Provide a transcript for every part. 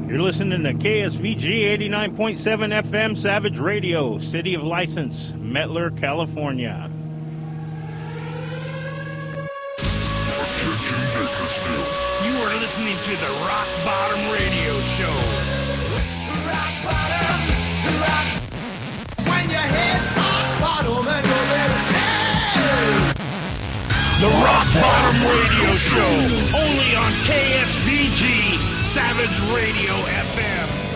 You're listening to KSVG 89.7 FM Savage Radio, City of License, Mettler, California. You are listening to the Rock Bottom Radio Show. Rock bottom, rock. When you hit rock bottom and you're ready. The Rock Bottom Radio Show, only on KSVG Savage Radio FM.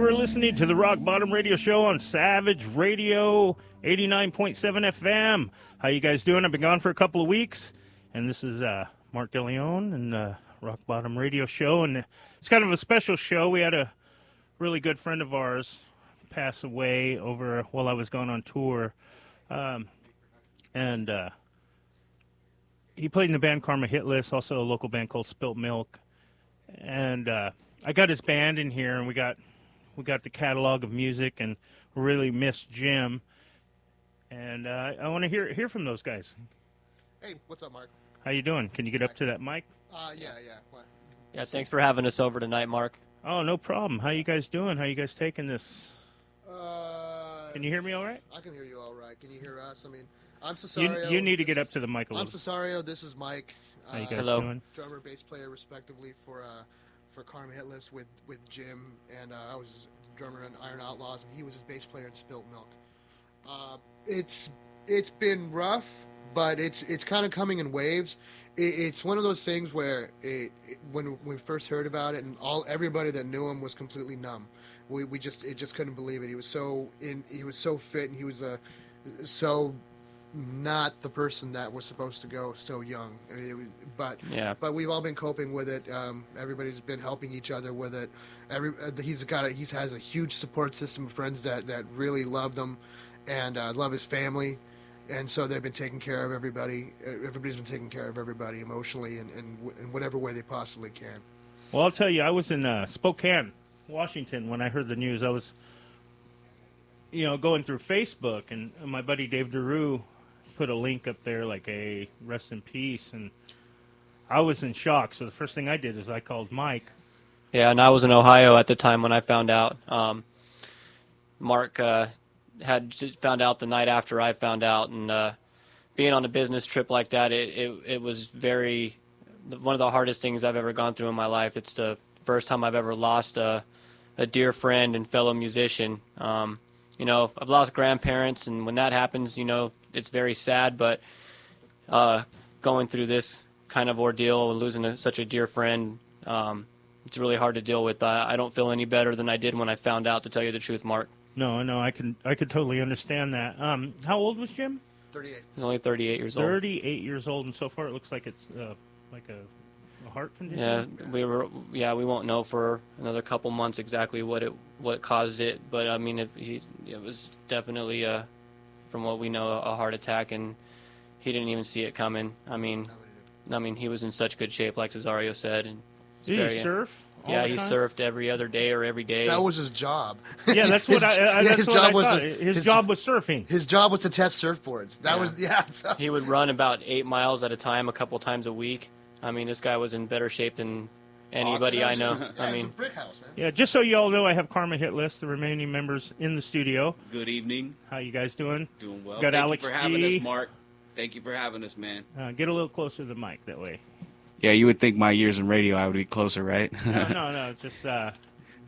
You are listening to the Rock Bottom Radio Show on Savage Radio 89.7 FM. How you guys doing? I've been gone for a couple of weeks, and this is Mark DeLeon and Rock Bottom Radio Show, and it's kind of a special show. We had a really good friend of ours pass away over while I was gone on tour, and he played in the band Karmahitlist, also a local band called Spilt Milk, and I got his band in here, and we got the catalog of music, and really missed Jim, and I want to hear from those guys. Hey, what's up, Mark? How you doing? Can you get up to that mic? Yeah. What? Yeah, thanks for having us over tonight, Mark. Oh, no problem. How you guys doing? How you guys taking this? Can you hear me all right? I can hear you all right. Can you hear us? I mean, I'm Cesario. You need to get up to the mic a little. I'm Cesario. This is Mike. How you guys Hello. doing? Drummer, bass player, respectively, for Karmahitlist with Jim, and I was drummer in Iron Outlaws, and he was his bass player in Spilt Milk. It's been rough, but it's kind of coming in waves. It's one of those things where when we first heard about it, and everybody that knew him was completely numb. We just couldn't believe it. He was so fit, and he was so not the person that was supposed to go so young. I mean, but we've all been coping with it. Everybody's been helping each other with it. He has a huge support system of friends that really love him and love his family. And so they've been taking care of everybody. Everybody's been taking care of everybody emotionally and in whatever way they possibly can. Well, I'll tell you, I was in Spokane, Washington, when I heard the news. I was, going through Facebook, and my buddy Dave DeRue put a link up there, like a rest in peace, and I was in shock. So the first thing I did is I called Mike. Yeah, and I was in Ohio at the time when I found out. Mark had just found out the night after I found out, and being on a business trip like that, it was one of the hardest things I've ever gone through in my life. It's the first time I've ever lost a dear friend and fellow musician. I've lost grandparents, and when that happens, it's very sad, but going through this kind of ordeal, losing such a dear friend, it's really hard to deal with. I don't feel any better than I did when I found out, to tell you the truth, Mark. No, I could totally understand that. How old was Jim? 38. He's only 38 years old. 38 years old, and so far it looks like it's like a heart condition. Yeah, we won't know for another couple months exactly what caused it, but I mean, it was definitely from what we know, a heart attack, and he didn't even see it coming. I mean, he was in such good shape, like Cesario said. And did he surf? Yeah, he surfed every other day or every day. That was his job. Yeah, that's what his job was. His job was surfing. His job was to test surfboards. So. He would run about 8 miles at a time, a couple times a week. I mean, this guy was in better shape than anybody I know. Yeah, it's a brick house, man. Yeah, just so you all know, I have Karmahitlist, the remaining members in the studio. Good evening. How you guys doing? Doing well. Got Thank Alex you for having G. us, Mark. Thank you for having us, man. Get a little closer to the mic that way. Yeah, you would think my years in radio I would be closer, right? No, just not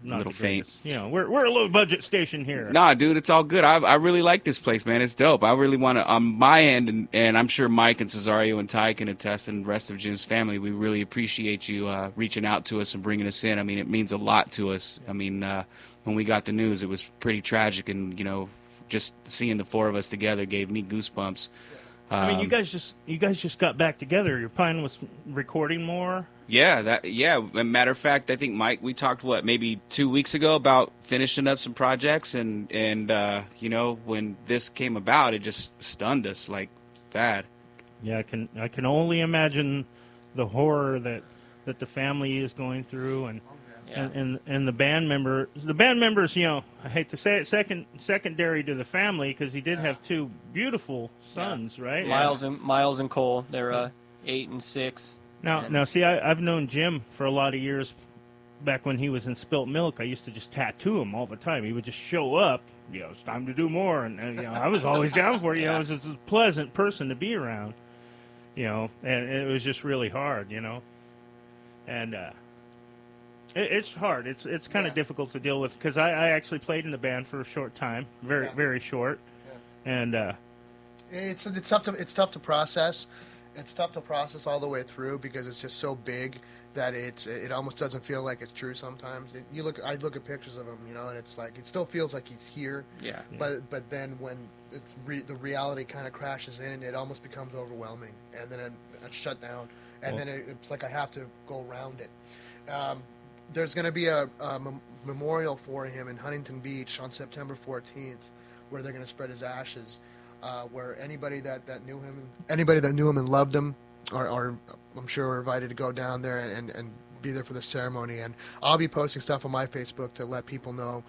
a little the faint. greatest. We're a low budget station here. Nah, dude, it's all good. I really like this place, man. It's dope. I really want to, on my end, and I'm sure Mike and Cesario and Ty can attest, and the rest of Jim's family, we really appreciate you reaching out to us and bringing us in. I mean, it means a lot to us. I mean, when we got the news, it was pretty tragic, and, just seeing the four of us together gave me goosebumps. I mean, you guys just got back together. Your plan was recording more. Yeah. Matter of fact, I think Mike, we talked maybe 2 weeks ago about finishing up some projects, and when this came about, it just stunned us like bad. Yeah, I can only imagine the horror that the family is going through, and the band members, I hate to say it, secondary to the family, because he did have two beautiful sons, right? Miles and Cole, they're 8 and 6. Now, see, I've known Jim for a lot of years. Back when he was in Spilt Milk, I used to just tattoo him all the time. He would just show up, it's time to do more, and I was always down for it. It was just a pleasant person to be around, and it was just really hard, and. It's hard. It's kind of difficult to deal with, because I actually played in the band for a short time, very short, and it's tough to process, it's tough to process all the way through because it's just so big that it almost doesn't feel like it's true sometimes. I look at pictures of him, and it's like it still feels like he's here. Yeah. But then when the reality kind of crashes in, it almost becomes overwhelming, and then it's shut down, and then it's like I have to go around it. There's going to be a memorial for him in Huntington Beach on September 14th, where they're going to spread his ashes. Where anybody that knew him and loved him are I'm sure are invited to go down there and be there for the ceremony. And I'll be posting stuff on my Facebook to let people know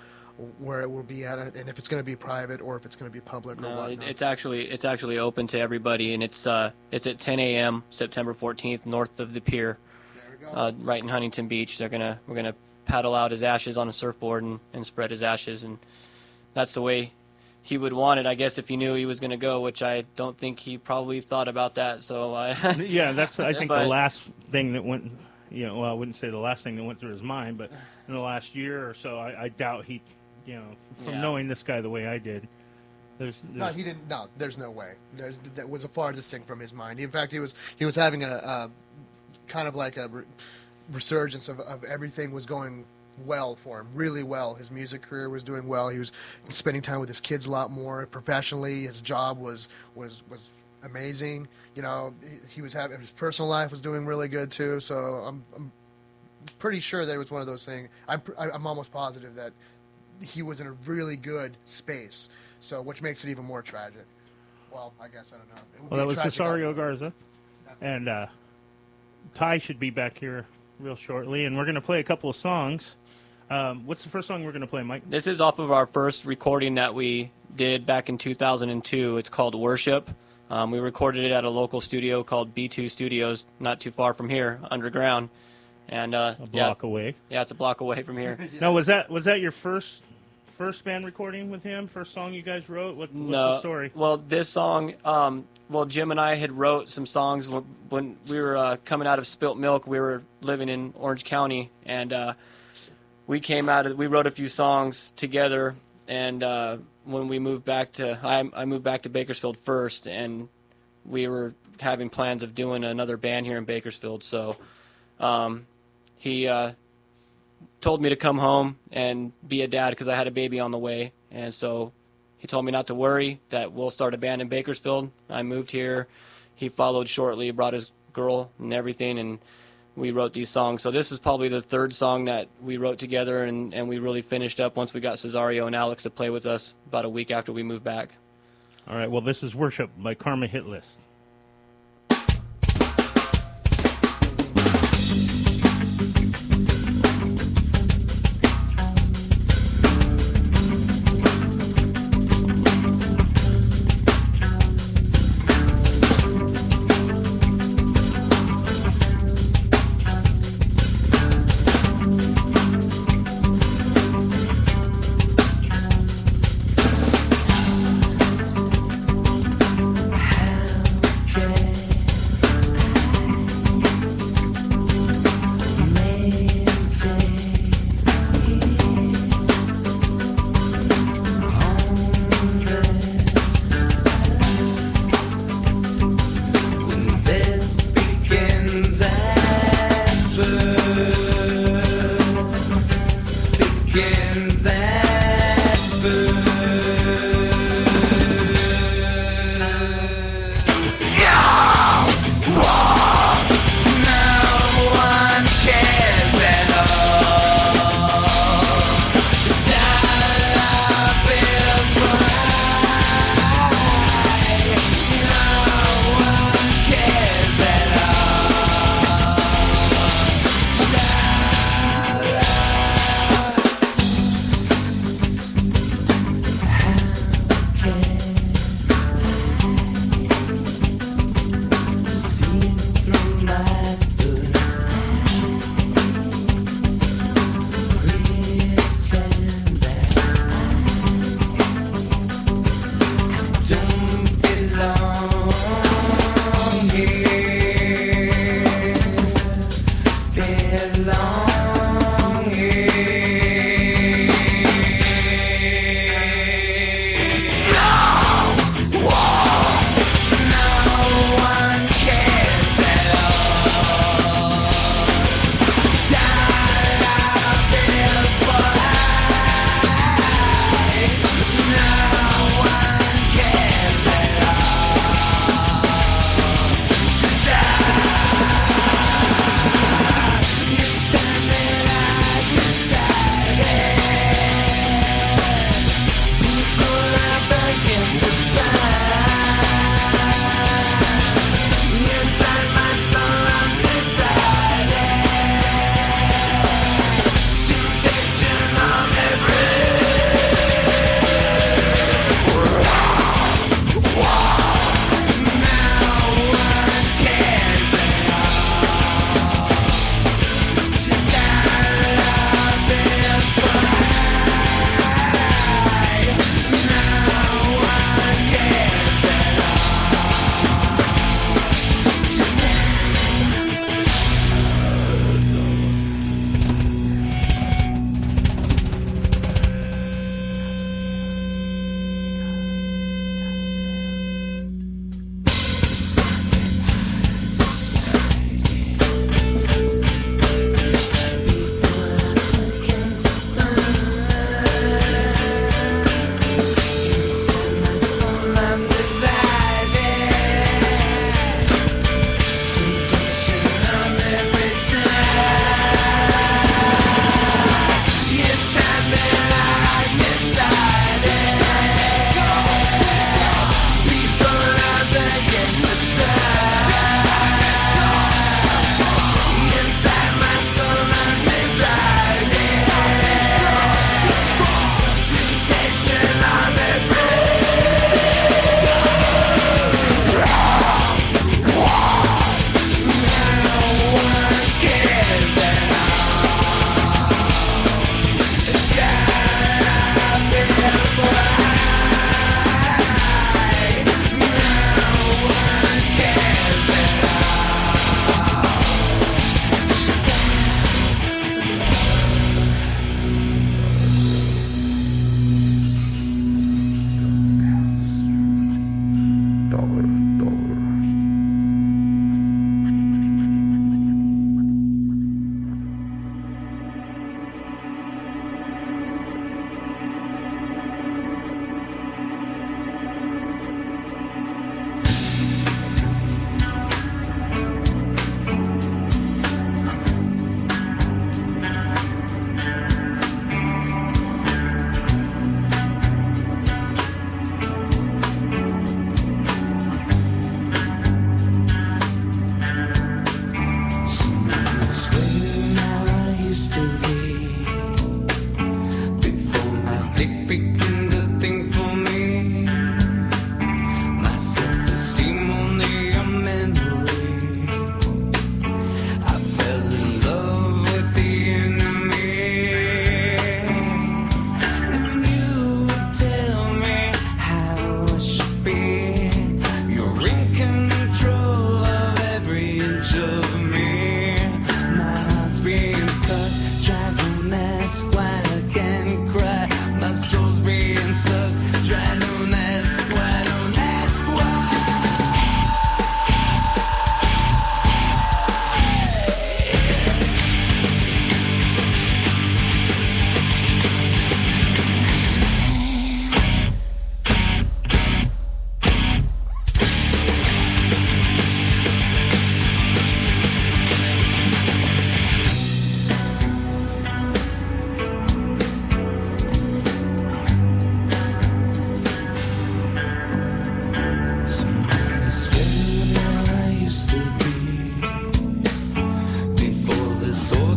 where it will be at, and if it's going to be private or if it's going to be public or whatnot. It's actually open to everybody, and it's at 10 a.m. September 14th, north of the pier, There we go. right in Huntington Beach. We're gonna paddle out his ashes on a surfboard and spread his ashes, and that's the way he would want it, I guess, if he knew he was going to go, which I don't think he probably thought about that. So Yeah, that's I think But- the last thing that went. Well, I wouldn't say the last thing that went through his mind, but in the last year or so, I doubt he, from Yeah. knowing this guy the way I did, there's No, he didn't. No, there's no way. That was a farthest thing from his mind. In fact, he was having a kind of like a resurgence of everything was going well for him, really well. His music career was doing well. He was spending time with his kids a lot more professionally. His job was amazing. He was having his personal life was doing really good too. So I'm pretty sure that it was one of those things. I'm almost positive that he was in a really good space. So which makes it even more tragic. Well, I guess I don't know. It would Well, that be was a tragic Cesario outcome. Garza, and Ty should be back here real shortly, and we're going to play a couple of songs. What's the first song we're going to play, Mike? This is off of our first recording that we did back in 2002. It's called Worship. We recorded it at a local studio called B2 Studios, not too far from here, underground. And A block away. Yeah, it's a block away from here. Now, was that your first band recording with him? First song you guys wrote? What's the story? Well, this song, Jim and I had wrote some songs when we were coming out of Spilt Milk. We were living in Orange County, and we wrote a few songs together. And when we moved back I moved back to Bakersfield first, and we were having plans of doing another band here in Bakersfield. So he told me to come home and be a dad because I had a baby on the way, and so he told me not to worry, that we'll start a band in Bakersfield. I moved here. He followed shortly, brought his girl and everything, and we wrote these songs. So this is probably the third song that we wrote together, and we really finished up once we got Cesario and Alex to play with us about a week after we moved back. All right, well, this is Worship by Karmahitlist.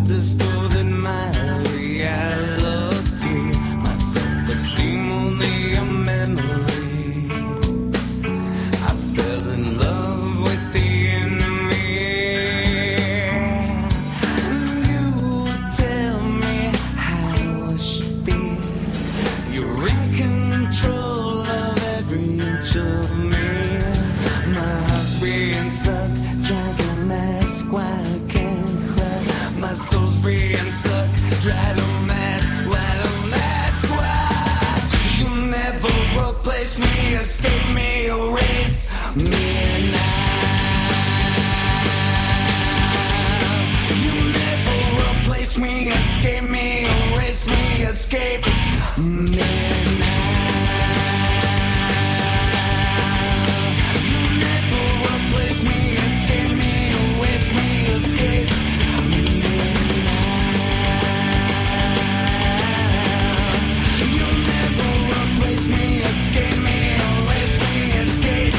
distorted my reality. My self-esteem only a memory. I fell in love with the enemy. And you tell me how I should be. You're in control of every inch of me. My heart's being sucked, trying to mask why I can't cry. My soul's being sucked, try to mask why. You never replace me, escape me, erase me and You never replace me, escape me, erase me, escape me and You never replace me, escape me, erase me, escape me You never replace me, escape me, erase me, escape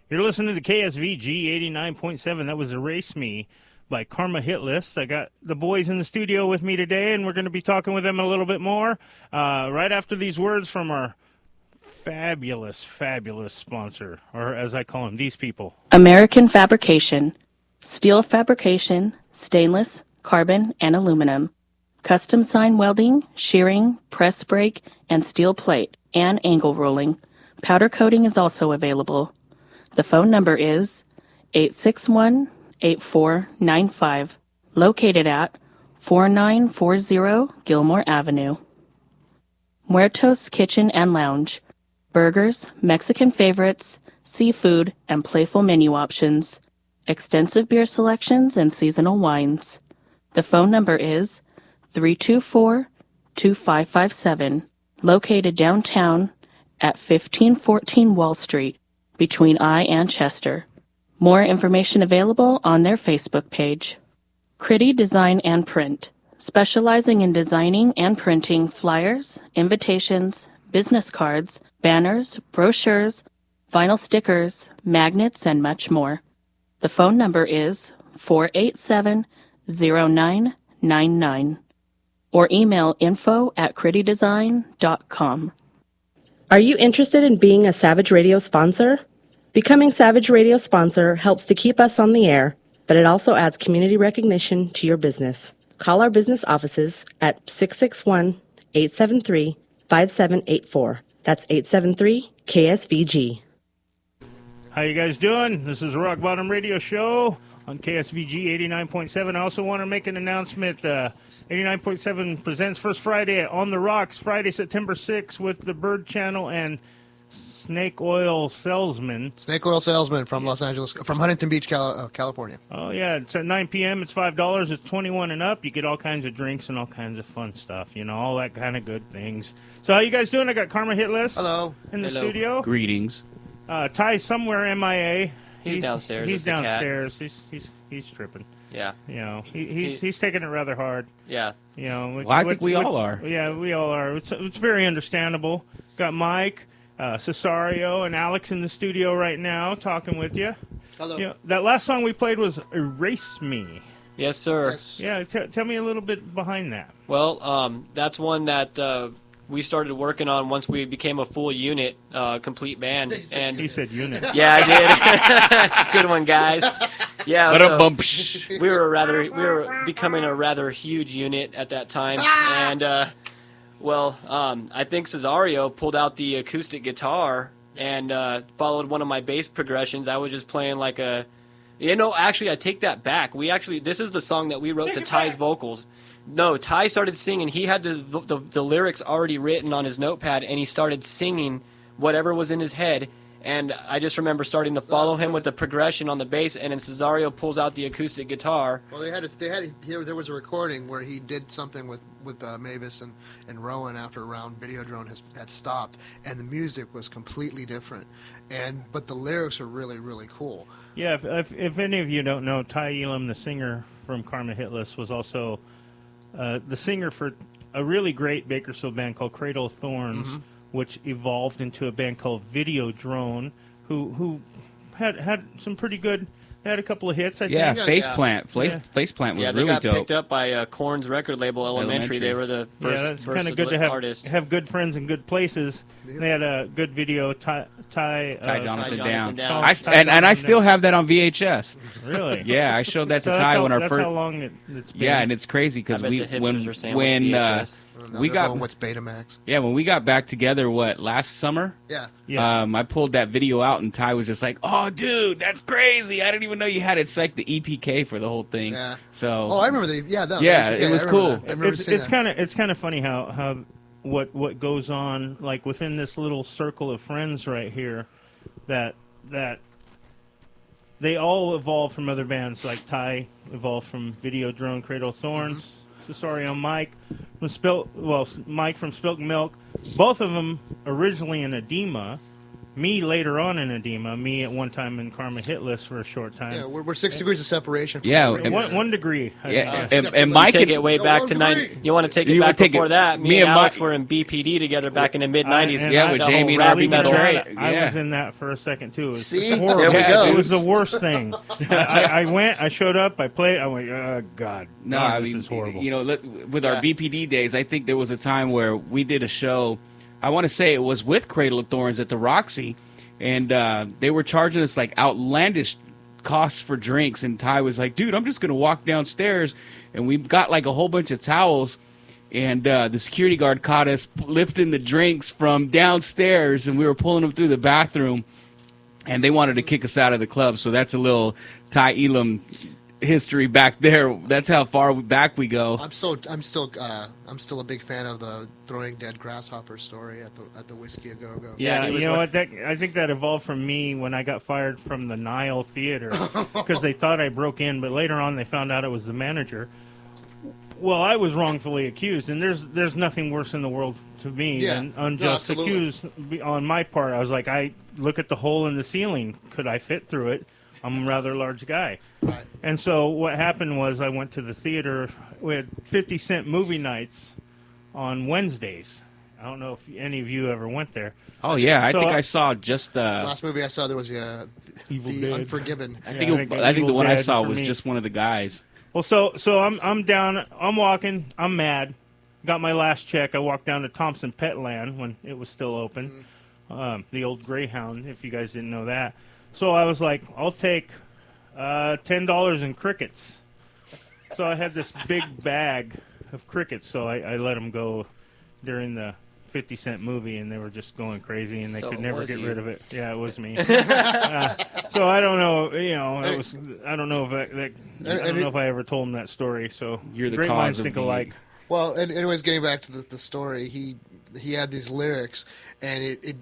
You're listening to KSVG 89.7. That was Erase Me by Karmahitlist. I got the boys in the studio with me today, and we're going to be talking with them a little bit more right after these words from our fabulous, fabulous sponsor, or as I call them, these people. American Fabrication. Steel fabrication, stainless, carbon, and aluminum. Custom sign welding, shearing, press brake, and steel plate, and angle rolling. Powder coating is also available. The phone number is 861-8495, located at 4940 Gilmore Avenue. Muertos Kitchen and Lounge. Burgers, Mexican favorites, seafood, and playful menu options. Extensive beer selections and seasonal wines. The phone number is 324-2557, located downtown at 1514 Wall Street, between I and Chester. More information available on their Facebook page. Critty Design and Print, specializing in designing and printing flyers, invitations, business cards, banners, brochures, vinyl stickers, magnets, and much more. The phone number is 487-0999 or email info@crittydesign.com. Are you interested in being a Savage Radio sponsor? Becoming Savage Radio sponsor helps to keep us on the air, but it also adds community recognition to your business. Call our business offices at 661-873-5784. That's 873-KSVG. How you guys doing? This is Rock Bottom Radio Show on KSVG 89.7. I also want to make an announcement. 89.7 presents First Friday at On the Rocks, Friday, September 6th, with the Bird Channel and Snake Oil Salesman. Snake Oil Salesman from Los Angeles, from Huntington Beach, California. Oh, yeah. It's at 9 p.m. It's $5. It's 21 and up. You get all kinds of drinks and all kinds of fun stuff, all that kind of good things. So how you guys doing? I got Karmahitlist. Hello. In the Hello. studio. Greetings. Ty's somewhere MIA. He's downstairs. He's It's a cat. downstairs. He's tripping. Yeah. He's taking it rather hard. Yeah. Well, I think we all are. Yeah, we all are. It's very understandable. Got Mike, Cesario, and Alex in the studio right now talking with you. Hello. That last song we played was "Erase Me." Yes, sir. Yes. Yeah, tell me a little bit behind that. Well, that's one that we started working on once we became a full unit, complete band. And He said unit. yeah, I did. Good one, guys. Yeah, we were becoming a rather huge unit at that time, and I think Cesario pulled out the acoustic guitar and followed one of my bass progressions. I was just playing like a, actually I take that back. This is the song that we wrote to Ty's vocals. No, Ty started singing. He had the lyrics already written on his notepad, and he started singing whatever was in his head. And I just remember starting to follow him with the progression on the bass, and then Cesario pulls out the acoustic guitar. Well, there was a recording where he did something with Mavis and Rowan after a round Videodrone had stopped, and the music was completely different. But the lyrics are really, really cool. Yeah, if any of you don't know, Ty Elam, the singer from Karmahitlist, was also the singer for a really great Bakersfield band called Cradle of Thorns, which evolved into a band called Videodrone, who had some pretty good. They had a couple of hits, I Yeah, think. Faceplant. Faceplant was Yeah, they really got dope. picked up by Korn's record label, Elementary. They were the Yeah, first, that's first kind of good to artist. have good friends in good places. They had a good video. Ty Jonathan Down. Down. I still have that on VHS. Really? Yeah, I showed that to So Ty when our that's first. how long it's been. Yeah, and it's crazy I because bet the hipsters are saying, when "What's VHS?" we got what's Betamax. Yeah, when we got back together, last summer? Yeah. Yeah. I pulled that video out, and Ty was just like, "Oh, dude, that's crazy! I didn't even know you had it." It's like the EPK for the whole thing. Yeah. So. Oh, I remember the it was cool. It's kind of funny how what goes on like within this little circle of friends right here, that they all evolved from other bands. Like Ty evolved from Videodrone, Cradle of Thorns. Cesario, Mike from Mike from Spilt Milk. Both of them originally in Edema. Me later on in Edema. Me at one time in Karmahitlist for a short time. Yeah, we're 6 degrees of separation. From Yeah, the radio. One degree. I Yeah, think. and Mike Take and, it way No, back one to degree. You want to take it You back would take before it- that? me Me and and Alex Mike- were in BPD together back in the mid '90s. Yeah, with The Jamie whole and rap RB metal. Betrayed. I Yeah. was in that for a second too. It was See? horrible. There we go. It was the worst thing. I went, I showed up, I played. I went, oh God, No, God, I this mean, is horrible. with our Yeah. BPD days, I think there was a time where we did a show. I want to say it was with Cradle of Thorns at the Roxy, and they were charging us like outlandish costs for drinks. And Ty was like, "Dude, I'm just gonna walk downstairs," and we got like a whole bunch of towels. And the security guard caught us lifting the drinks from downstairs, and we were pulling them through the bathroom. And they wanted to kick us out of the club, so that's a little Ty Elam history back there. That's how far back we go. I'm still a big fan of the throwing dead grasshopper story at the Whiskey A Go Go. Yeah, he you was know one- what? I think that evolved from me when I got fired from the Nile Theater because they thought I broke in, but later on they found out it was the manager. Well, I was wrongfully accused, and there's nothing worse in the world to me Yeah. than No, unjust absolutely. accused on my part. I was like, I look at the hole in the ceiling. Could I fit through it? I'm a rather large guy. Right. And so what happened was I went to the theater. We had 50-cent movie nights on Wednesdays. I don't know if any of you ever went there. Oh yeah, I So, think I saw just Last movie I saw there was Evil the Dead. Unforgiven. I Yeah, think I think I think the Evil one I Dead saw for was me. just one of the guys. Well, so I'm down. I'm walking. I'm mad. Got my last check. I walked down to Thompson Petland when it was still open. The old Greyhound, if you guys didn't know that. So I was like, I'll take $10 in crickets. So I had this big bag of crickets. So I let them go during the 50-cent movie, and they were just going crazy, and they So could it never was get you. rid of it. Yeah, it was me. So I don't know. It was. I don't know if I don't know if I ever told him that story. So You're the great cause minds of think the- alike. Well, and anyways, getting back to the story, he had these lyrics, and it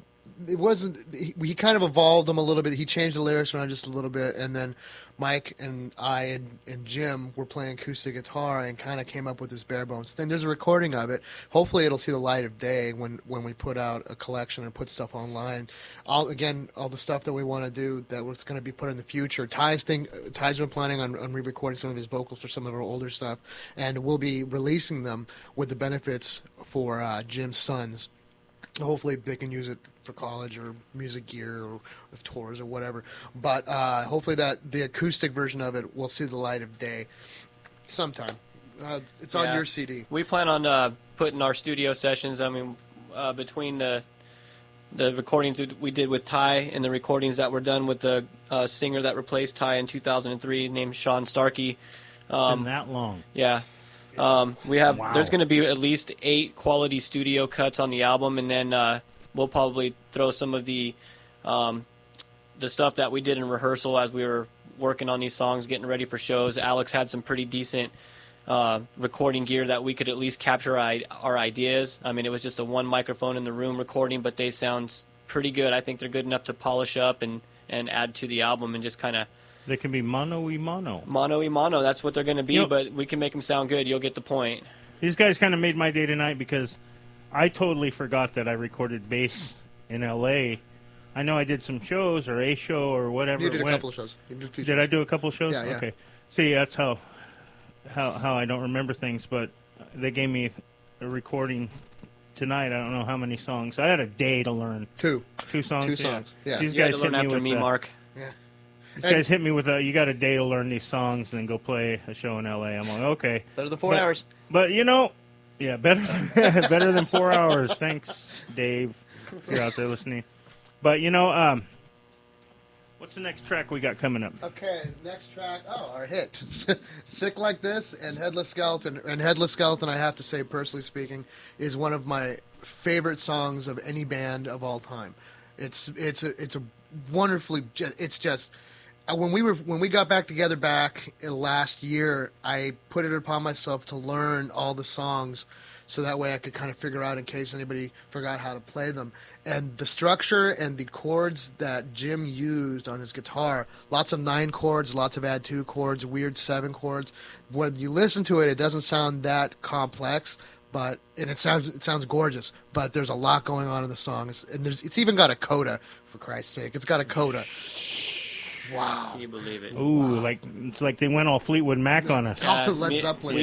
wasn't. He kind of evolved them a little bit. He changed the lyrics around just a little bit, and then Mike and I and Jim were playing acoustic guitar and kind of came up with this bare bones thing. There's a recording of it. Hopefully, it'll see the light of day when we put out a collection and put stuff online. All the stuff that we want to do that was going to be put in the future. Ty's been planning on re-recording some of his vocals for some of our older stuff, and we'll be releasing them with the benefits for Jim's sons. Hopefully they can use it for college or music gear or tours or whatever. But hopefully that the acoustic version of it will see the light of day sometime. It's on Yeah. your CD. We plan on putting our studio sessions. I mean, between the recordings that we did with Ty and the recordings that were done with the singer that replaced Ty in 2003, named Sean Starkey. Been that long. Yeah. We have. Wow. There's going to be at least 8 quality studio cuts on the album, and then we'll probably throw some of the stuff that we did in rehearsal as we were working on these songs, getting ready for shows. Alex had some pretty decent recording gear that we could at least capture our ideas. I mean, it was just a one microphone in the room recording, but they sound pretty good. I think they're good enough to polish up and add to the album and just kind of They can be mono-y-mono. mono. That's what they're going to be, You know- but we can make them sound good. You'll get the point. These guys kind of made my day tonight because I totally forgot that I recorded bass in L.A. I know I did some shows or a show or whatever. You did it a went. couple of shows. You did features. Did I do a couple of shows? Yeah, yeah. Okay. See, that's how I don't remember things, but they gave me a recording tonight. I don't know how many songs. I had a day to learn. Two. 2 songs. Two songs, yeah. These You had guys to learn hit me after with me, Mark. Yeah. These guys hit me with you got a day to learn these songs and then go play a show in L.A. I'm like, okay. Better than 4 But- hours. But yeah, better better than 4 hours. Thanks, Dave, if you're out there listening. But what's the next track we got coming up? Okay, next track. Oh, our hit. Sick Like This and Headless Skeleton. And Headless Skeleton, I have to say, personally speaking, is one of my favorite songs of any band of all time. It's a wonderfully. It's just when we got back together last year, I put it upon myself to learn all the songs, so that way I could kind of figure out in case anybody forgot how to play them. And the structure and the chords that Jim used on his guitar, lots of 9 chords, lots of add 2 chords, weird 7 chords. When you listen to it, it doesn't sound that complex. And it sounds gorgeous, but there's a lot going on in the song. It's even got a coda, for Christ's sake. It's got a coda. Wow. Can you believe it? Ooh, it's like they went all Fleetwood Mac on us. Led Zeppelin.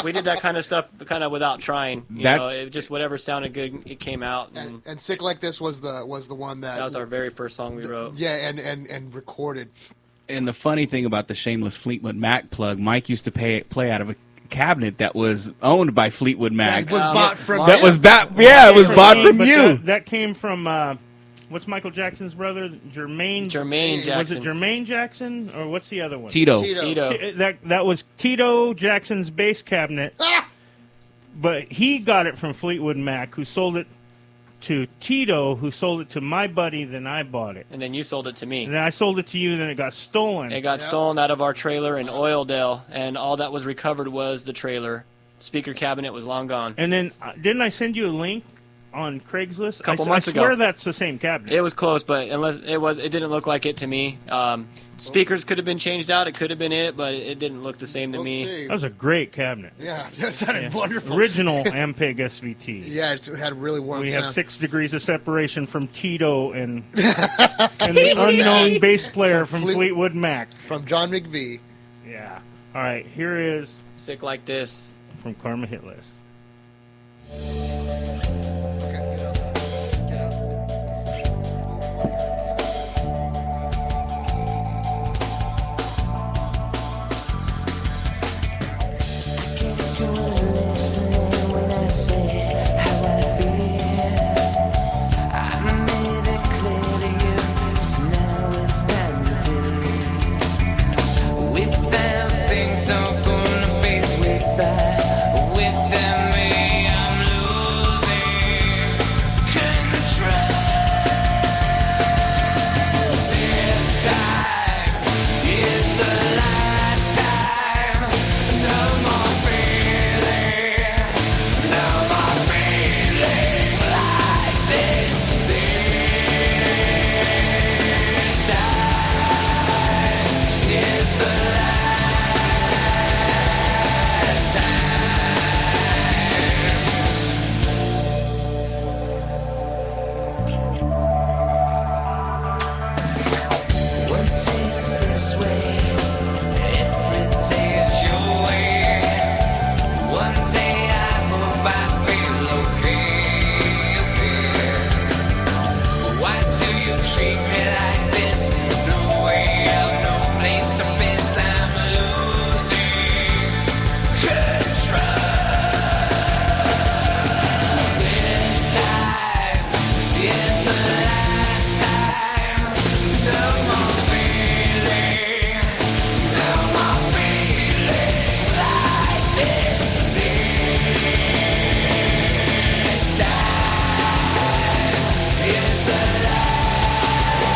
We did that kind of stuff kind of without trying. You That- know, it just whatever sounded good, it came out. And Sick Like This was the one that That was our very first song we wrote. Yeah, and recorded. And the funny thing about the shameless Fleetwood Mac plug, Mike used to play out of a cabinet that was owned by Fleetwood Mac. That was bought from That him. was it was bought from But you. That came from what's Michael Jackson's brother? Jermaine Jackson. Was it Jermaine Jackson or what's the other one? Tito. Tito. That was Tito Jackson's bass cabinet. But he got it from Fleetwood Mac, who sold it to Tito, who sold it to my buddy, then I bought it. And then you sold it to me. And then I sold it to you, then it got stolen. It got stolen out of our trailer in Oildale, and all that was recovered was the trailer. Speaker cabinet was long gone. And then, didn't I send you a link on Craigslist? Couple months I ago. swear that's the same cabinet. It was close, but it didn't look like it to me. Speakers could have been changed out. It could have been it, but it didn't look the same to We'll me. see. That was a great cabinet. Yeah, that sounded wonderful. Original Ampeg SVT. Yeah, it had a really warm We sound. have 6 degrees of separation from Tito and the unknown bass player from Fleetwood Mac. From John McVie. Yeah. All right, here is Sick Like This. from Karmahitlist. treat me like this. No way out, no place to miss. I'm losing control. This time is the last time. No more feeling, no more feeling like this. This time is the last.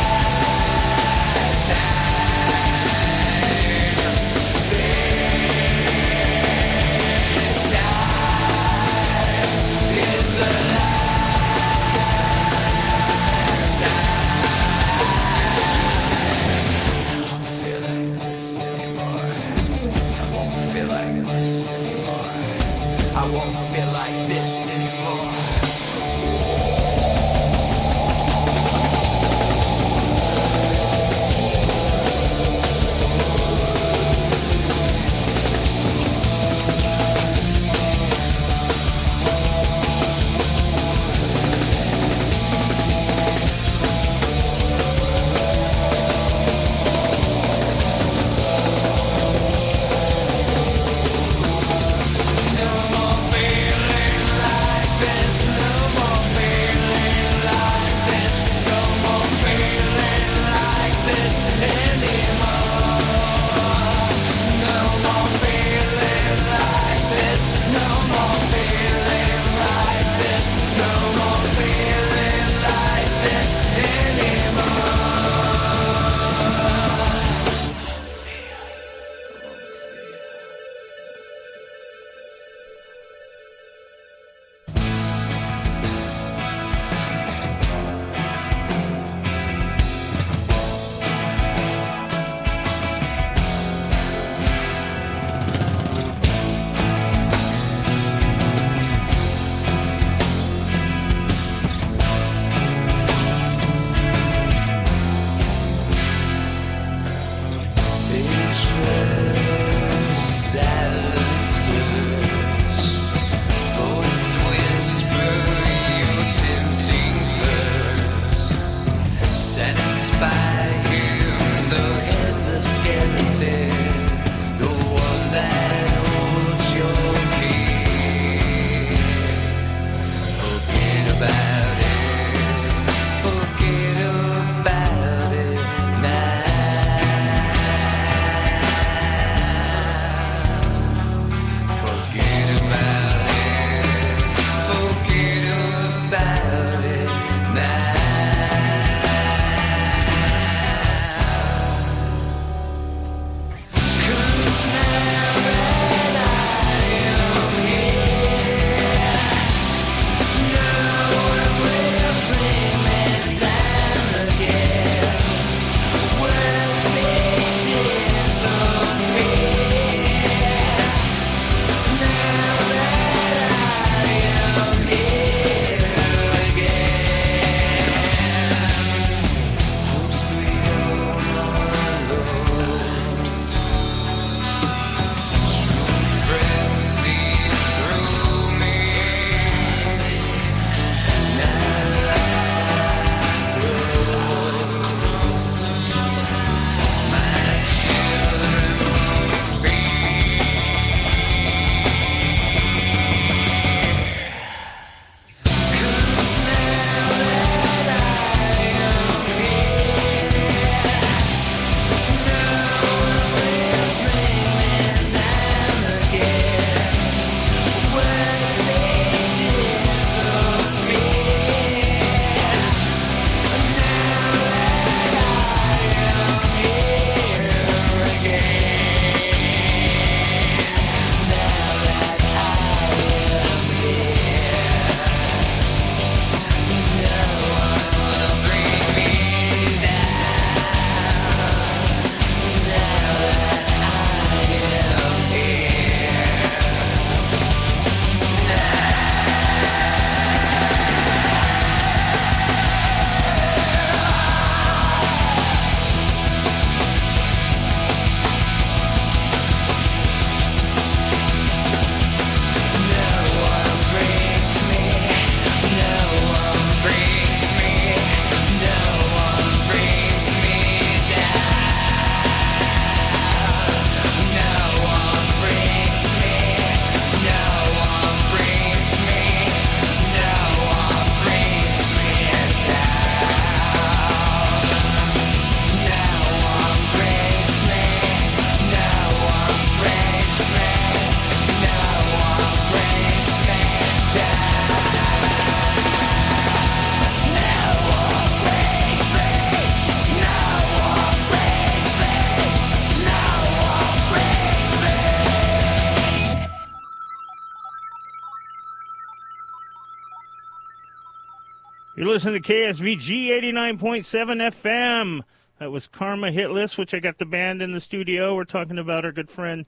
You're listening to KSVG 89.7 FM. That was Karmahitlist, which I got the band in the studio. We're talking about our good friend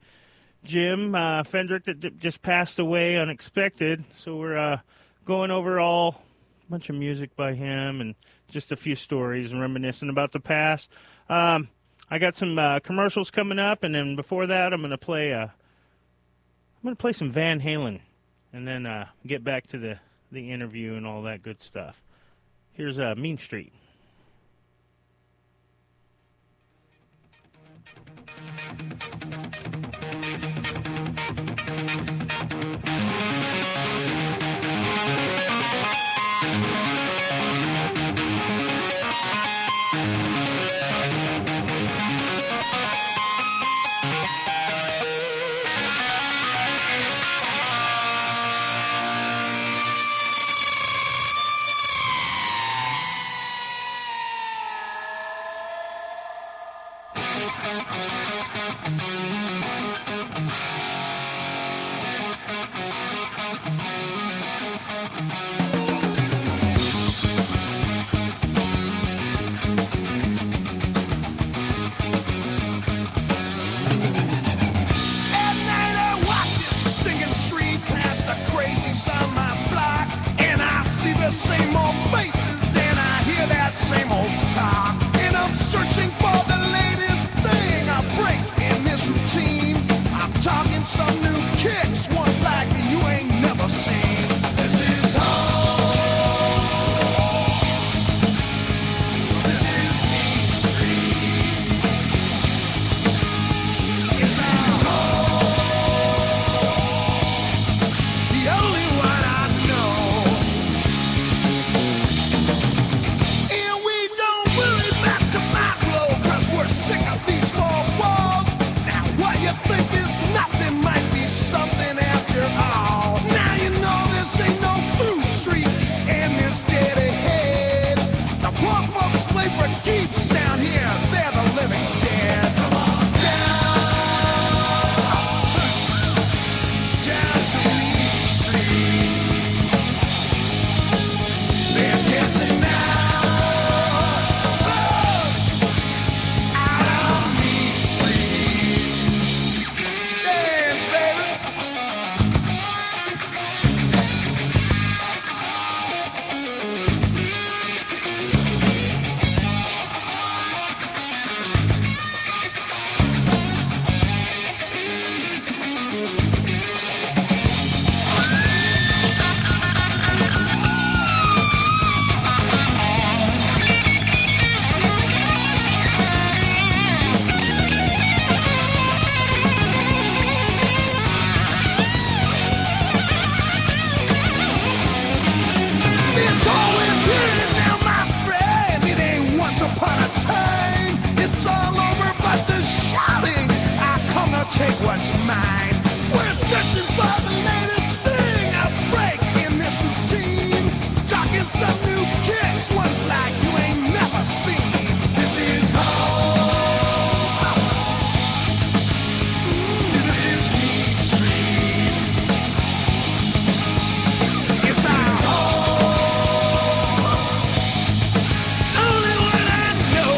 Jim Fendrick that just passed away unexpected. So we're going over a bunch of music by him and just a few stories and reminiscing about the past. I got some commercials coming up, and then before that, I'm going to play some Van Halen, and then get back to the interview and all that good stuff. Here's Mean Street. On my block, and I see the same old faces, and I hear that same old talk, and I'm searching for the latest thing I break in this routine. I'm talking some new kicks, ones like you ain't never seen. This is home. This is Mean Street. It's our home. The only one I know. And we don't worry back to my glow, 'cause we're sick of these four walls. Now what you think is nothing might be something after all. Now you know this ain't no food street, and it's dead ahead. The poor folks play for keeps down here, they're the living dead. Come on down to Mean Street. They're dancing now, out on Mean Street. Dance, baby. It's always here now, my friend. It ain't once upon a time. It's all over, but the shouting. I come to take what's mine. We're searching for the latest thing I break in this routine. Talking some new kicks, ones like you ain't never seen. This is home. This is Mean Street. It's our home. Only one I know.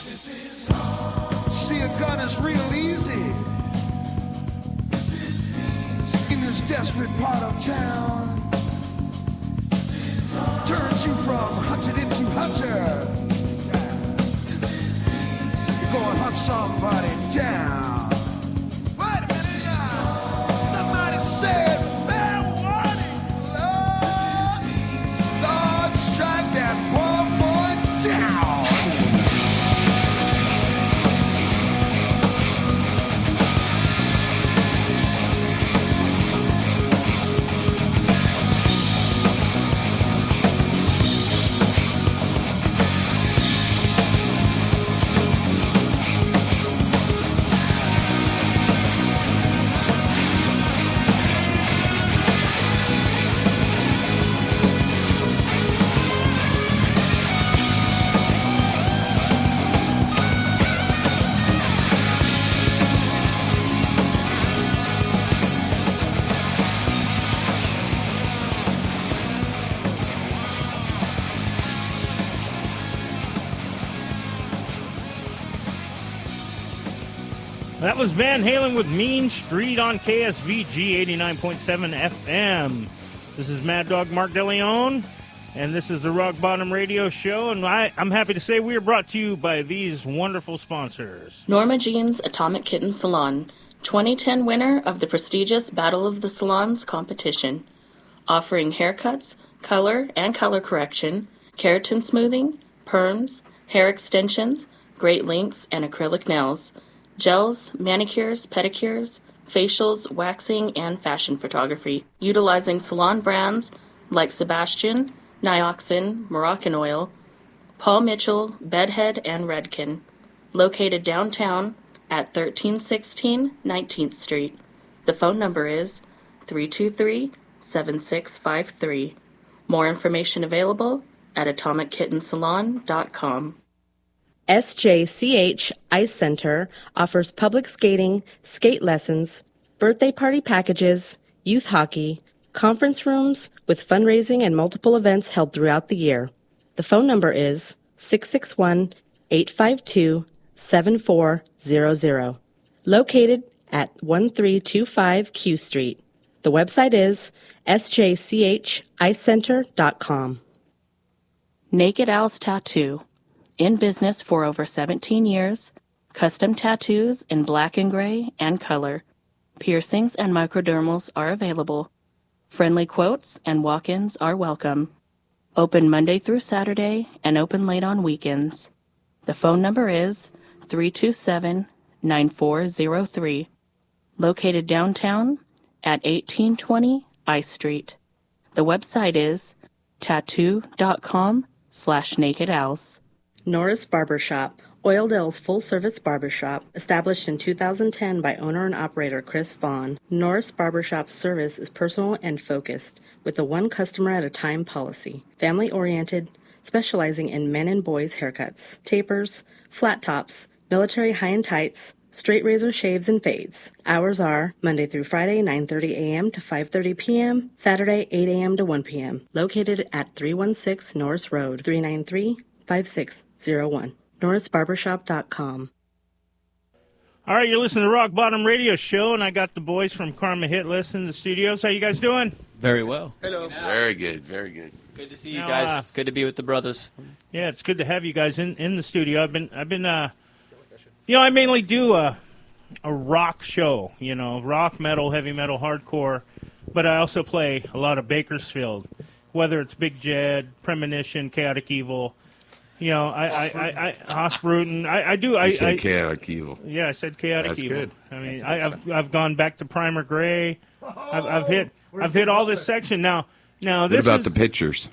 This is home. See, a gun is real easy in this desperate part of town. Turns you from hunted into hunter. You're going to hunt somebody down. Wait a minute now. Somebody said, fair warning, Lord. Lord, strike that poor boy down. That was Van Halen with Mean Street on KSVG 89.7 FM. This is Mad Dog Mark DeLeon, and this is the Rock Bottom Radio Show, and I'm happy to say we are brought to you by these wonderful sponsors. Norma Jean's Atomic Kitten Salon, 2010 winner of the prestigious Battle of the Salons competition, offering haircuts, color and color correction, keratin smoothing, perms, hair extensions, great lengths, and acrylic nails, gels, manicures, pedicures, facials, waxing, and fashion photography, utilizing salon brands like Sebastian, Nioxin, Moroccan Oil, Paul Mitchell, Bedhead, and Redken. Located downtown at 1316 19th Street. The phone number is 323-7653. More information available at atomickittensalon.com. SJCH Ice Center offers public skating, skate lessons, birthday party packages, youth hockey, conference rooms with fundraising and multiple events held throughout the year. The phone number is 661-852-7400. Located at 1325 Q Street. The website is sjchicecenter.com. Naked Owl's Tattoo. In business for over 17 years, custom tattoos in black and gray and color. Piercings and microdermals are available. Friendly quotes and walk-ins are welcome. Open Monday through Saturday and open late on weekends. The phone number is 327-9403. Located downtown at 1820 I Street. The website is tattoo.com/nakedowls. Norris Barbershop, Oildale's full-service barbershop, established in 2010 by owner and operator Chris Vaughn. Norris Barbershop's service is personal and focused, with a one customer at a time policy. Family-oriented, specializing in men and boys haircuts, tapers, flat tops, military high and tights, straight razor shaves and fades. Hours are Monday through Friday, 9:30 a.m. to 5:30 p.m., Saturday, 8 a.m. to 1 p.m. Located at 316 Norris Road, 393-5601. NorrisBarbershop.com. All right, you're listening to the Rock Bottom Radio Show, and I got the boys from Karmahitlist in the studios. How you guys doing? Very well. Hello. Very good, very good. Good to see you Now, guys. Good to be with the brothers. Yeah, it's good to have you guys in the studio. I've been I mainly do a rock show, rock, metal, heavy metal, hardcore, but I also play a lot of Bakersfield, whether it's Big Jed, Premonition, Chaotic Evil, Hosbruten. I do. You said Chaotic Evil. Yeah, I said Chaotic That's Evil. good. I mean, I've gone back to Primer Gray. I've hit all this section now. What This about is, the pictures?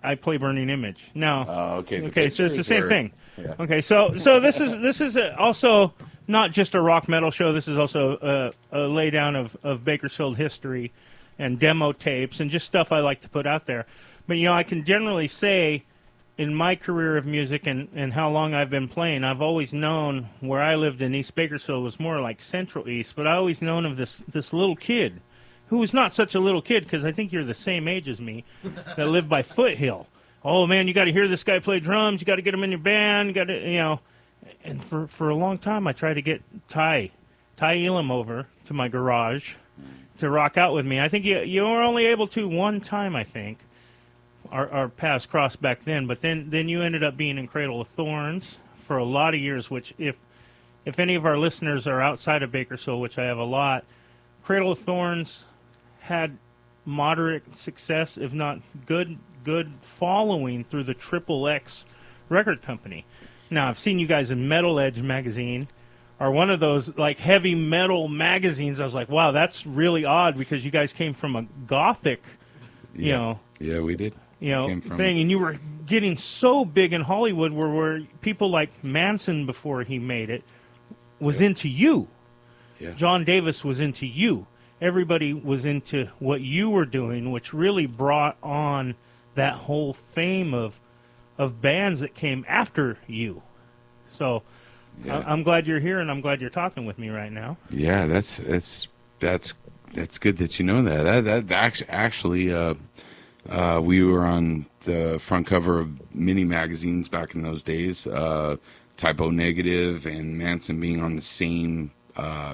I play Burning Image now. Oh, okay. Okay, so it's the same thing. Yeah. Okay, so this is also not just a rock metal show. This is also a laydown of Bakersfield history and demo tapes and just stuff I like to put out there. But I can generally say, in my career of music and how long I've been playing, I've always known where I lived in East Bakersfield was more like Central East, but I always known of this little kid who was not such a little kid, because I think you're the same age as me, that lived by Foothill. Oh, man, you got to hear this guy play drums. You got to get him in your band. And for a long time, I tried to get Ty Elam over to my garage to rock out with me. I think you were only able to one time, I think. Our paths crossed back then, but then you ended up being in Cradle of Thorns for a lot of years, which if any of our listeners are outside of Bakersfield, which I have a lot, Cradle of Thorns had moderate success, if not good following through the Triple X record company. Now, I've seen you guys in Metal Edge magazine, or one of those like heavy metal magazines. I was like, wow, that's really odd, because you guys came from a gothic, Yeah, we did. Came from- thing, and you were getting so big in Hollywood where people like Manson, before he made it, was into you. Yeah. John Davis was into you. Everybody was into what you were doing, which really brought on that whole fame of bands that came after you. So Yeah. I'm glad you're here, and I'm glad you're talking with me right now. Yeah, that's good that you know that. That actually, we were on the front cover of mini magazines back in those days. Typo Negative and Manson being on the same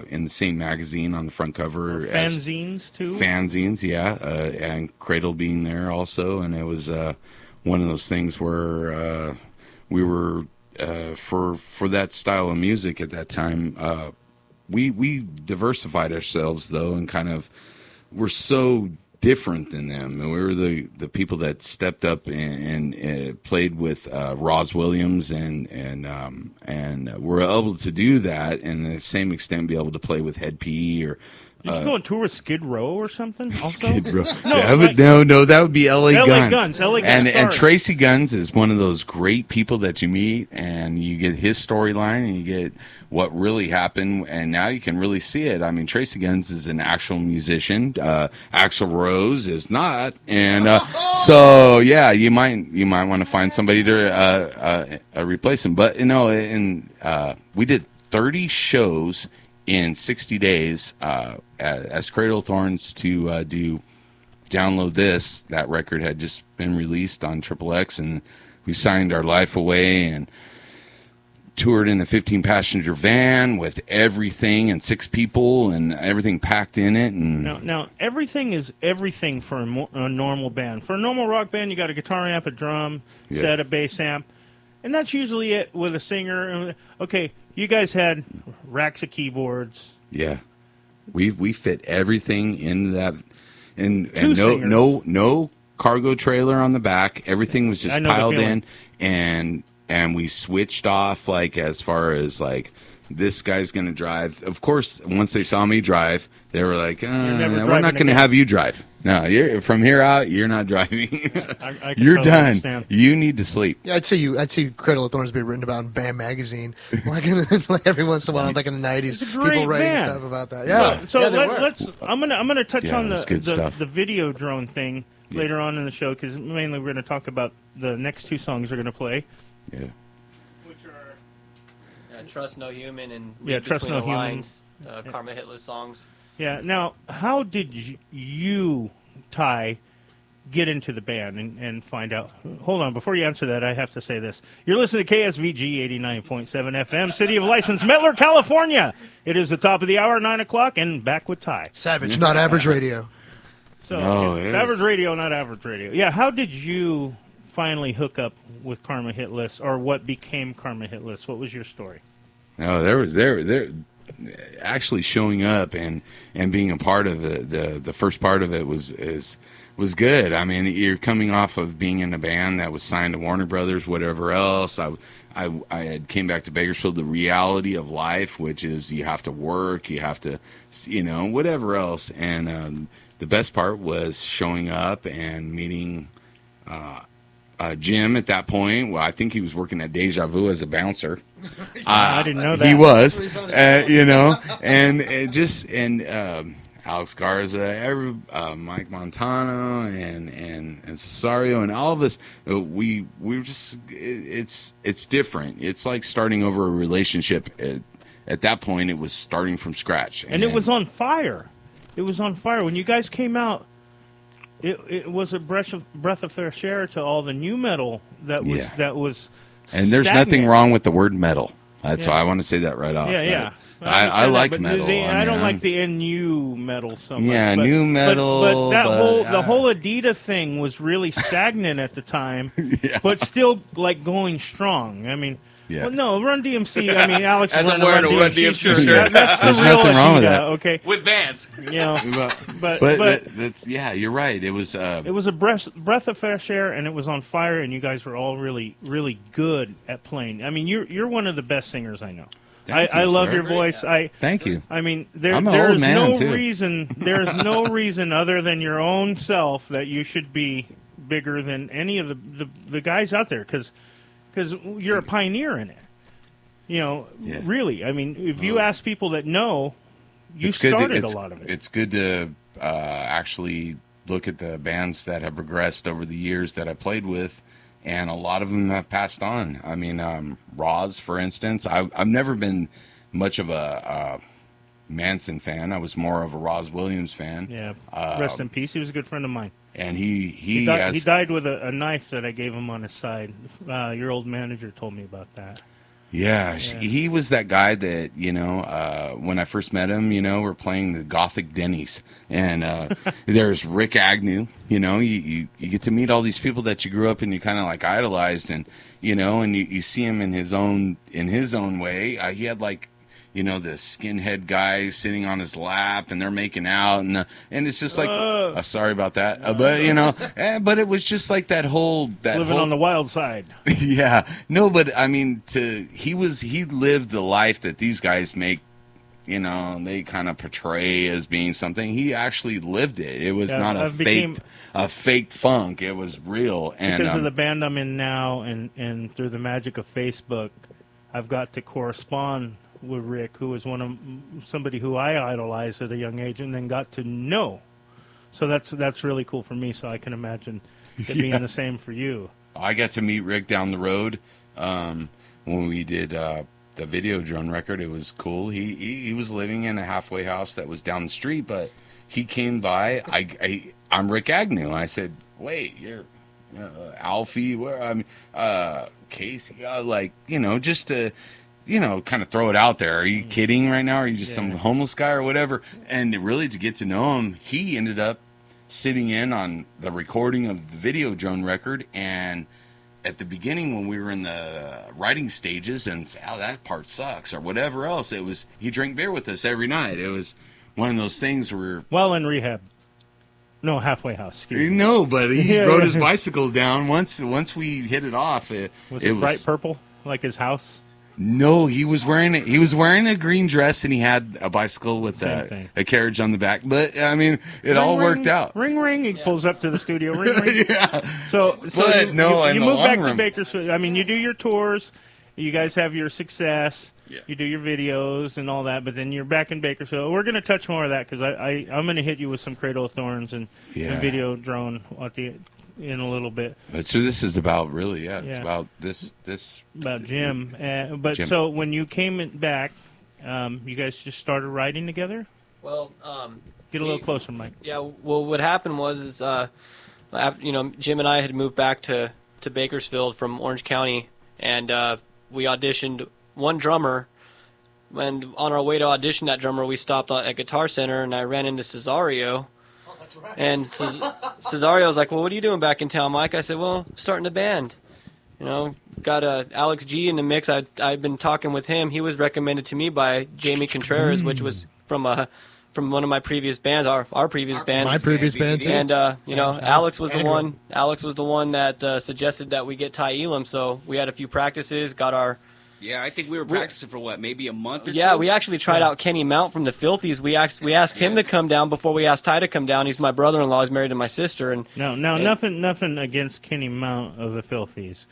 in the same magazine on the front cover. Fanzines too. Fanzines, yeah, and Cradle being there also, and it was one of those things where we were for that style of music at that time. We diversified ourselves though, and kind of were so different than them. And we were the people that stepped up and played with Roz Williams and were able to do that, and the same extent be able to play with Head PE or. Did you go on tour with Skid Row or something? Also? Skid Row. No, No, that would be LA Guns. LA Guns. And sorry. Tracy Guns is one of those great people that you meet, and you get his storyline, and you get what really happened, and now you can really see it. I mean, Tracy Guns is an actual musician. Axl Rose is not, and so yeah, you might want to find somebody to replace him. But we did 30 shows in 60 days as Cradle of Thorns to do Download This. That record had just been released on XXX, and we signed our life away and toured in the 15-passenger van with everything and 6 people and everything packed in it. And now everything is everything for a normal band. For a normal rock band, you got a guitar amp, a drum Yes. set, a bass amp, and that's usually it with a singer. Okay, you guys had racks of keyboards. yeah, we fit everything into that, and Two singers. no cargo trailer on the back. Everything was just I know the piled feeling. in, and we switched off, like, as far as like, this guy's going to drive. Of course, once they saw me drive, they were like, never we're driving not going to again." have you drive. No, you're from here out, you're not driving. I can You're totally done. understand. You need to sleep. Yeah, I'd see Cradle of Thorns be written about in Bam magazine, like like every once in a while, like in the '90s, It's a great people writing band. stuff about that. Yeah, So yeah, they were. let's. I'm gonna touch Yeah, on it was good stuff. the video drone thing later on in the show, because mainly we're going to talk about the next 2 songs we're going to play, Yeah. which are Trust No Human and Yeah, Read Trust Between No the Human. Lines, Karmahitlist songs. yeah. Now, how did you, Ty, get into the band and find out? Hold on, before you answer that, I have to say this. You're listening to KSVG 89.7 FM, City of License, Mettler, California. It is the top of the hour, 9 o'clock, and back with Ty. Savage, not average radio. So, No, it's it average is. radio, not average radio. Yeah, how did you finally hook up with Karmahitlist, or what became Karmahitlist? What was your story? No, there actually showing up and being a part of it. The first part of it was good. I mean, you're coming off of being in a band that was signed to Warner Brothers, whatever else. I had came back to Bakersfield. The reality of life, which is you have to work, you have to, whatever else. And the best part was showing up and meeting Jim at that point. Well, I think he was working at Deja Vu as a bouncer. I didn't know that. He was, and Alex Garza, Mike Montano, and Cesario, and all of us. We were just. It's different. It's like starting over a relationship. At that point, it was starting from scratch, And it was on fire. It was on fire. When you guys came out, it was a breath of fresh air to all the new metal that was And there's stagnant. nothing wrong with the word metal. That's Yeah. why I want to say that right off. Yeah, that yeah. I understand like that, but metal. I don't mean, like the NU metal so much. Yeah, but, new metal, But that but, the whole Adidas thing was really stagnant at the time, Yeah. but still like going strong. I mean, Yeah. well, no, Run DMC. I mean, Alex As is I'm wearing wearing a Run DMC shirt. That's the There's real nothing wrong with Adidas, that. Okay, With Vans. you know, but that's yeah, you're right. It was it was a breath of fresh air, and it was on fire, and you guys were all really, really good at playing. I mean, you're one of the best singers I know. Thank I you, love sir. your voice. Thank you. I mean, I'm an there's old man, no too. reason. There's no reason other than your own self that you should be bigger than any of the guys out there, because you're a pioneer in it. You know, Yeah. really. I mean, if you ask people that know, you It's good to- started it's- a lot of it. It's good to actually look at the bands that have progressed over the years that I played with, and a lot of them have passed on. I mean, Roz, for instance. I've never been much of a Manson fan. I was more of a Roz Williams fan. Yeah. Rest in peace. He was a good friend of mine. And he He died with a knife that I gave him on his side. Your old manager told me about that. Yeah, he was that guy that, when I first met him, we're playing the Gothic Denny's. And there's Rick Agnew, you get to meet all these people that you grew up and you kind of like idolized. And, and you see him in his own way. He had like, the skinhead guy sitting on his lap and they're making out. And it's just like, sorry about that. But it was just like living on the wild side. Yeah. No, but I mean, he lived the life that these guys make, they kind of portray as being something. He actually lived it. It was not a faked funk. It was real. And because of the band I'm in now and through the magic of Facebook, I've got to correspond with Rick, who was somebody who I idolized at a young age and then got to know. So that's really cool for me. So I can imagine it being the same for you. I got to meet Rick down the road when we did the Video Drone record. It was cool. He was living in a halfway house that was down the street, but he came by. I'm Rick Agnew. I said, "Wait, you're Alfie? Where? Casey? Just to." Kind of throw it out there. Are you kidding right now? Are you just some homeless guy or whatever? And really, to get to know him, he ended up sitting in on the recording of the Video Drone record. And at the beginning, when we were in the writing stages and say, "Oh, that part sucks," or whatever else, he drank beer with us every night. It was one of those things where while in rehab. No, halfway house. Excuse me. No, but he rode his bicycle down once we hit it off. Was it bright purple like his house? No, he was wearing a green dress and he had a bicycle with a carriage on the back. But I mean, it all worked out. Ring ring. He pulls up to the studio. Ring ring. Yeah. So but you move back to Bakersfield. I mean, you do your tours. You guys have your success. Yeah. You do your videos and all that. But then you're back in Bakersfield. We're going to touch more of that because I'm going to hit you with some Cradle of Thorns and Video Drone in a little bit. So this is about it's about this about Jim. Jim. So when you came back, you guys just started writing together? Well, get a little closer, Mike. Yeah. Well, what happened was, Jim and I had moved back to Bakersfield from Orange County, and we auditioned one drummer. And on our way to audition that drummer, we stopped at Guitar Center, and I ran into Cesario. And Cesario was like, "Well, what are you doing back in town, Mike?" I said, "Well, starting a band. Got Alex G in the mix. I've been talking with him. He was recommended to me by Jamie Contreras, which was from one of my previous bands, our previous band. My previous band, too. And Alex was the one. Alex was the one that suggested that we get Ty Elam. So we had a few practices, got our. Yeah, I think we were practicing for maybe a month or two? Yeah, we actually tried out Kenny Mount from the Filthies. We asked him to come down before we asked Ty to come down. He's my brother-in-law. He's married to my sister. And nothing against Kenny Mount of the Filthies,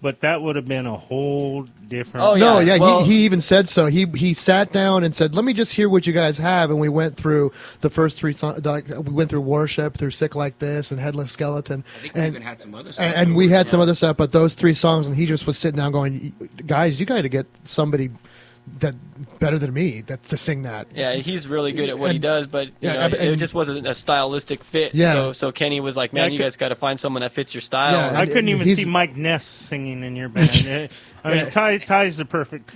but that would have been a whole different. Oh yeah, no, yeah. Well, he even said so. He sat down and said, "Let me just hear what you guys have." And we went through the first three songs. We went through Worship, through Sick Like This, and Headless Skeleton. I think we even had some other stuff. And we had some other stuff, but those three songs, and he just was sitting down going, "Guys, you got to get somebody that better than me to sing that." Yeah, he's really good at what he does, but it just wasn't a stylistic fit. Yeah. So Kenny was like, "Man, you guys got to find someone that fits your style." Yeah. I couldn't even see Mike Ness singing in your band. I mean, Ty's the perfect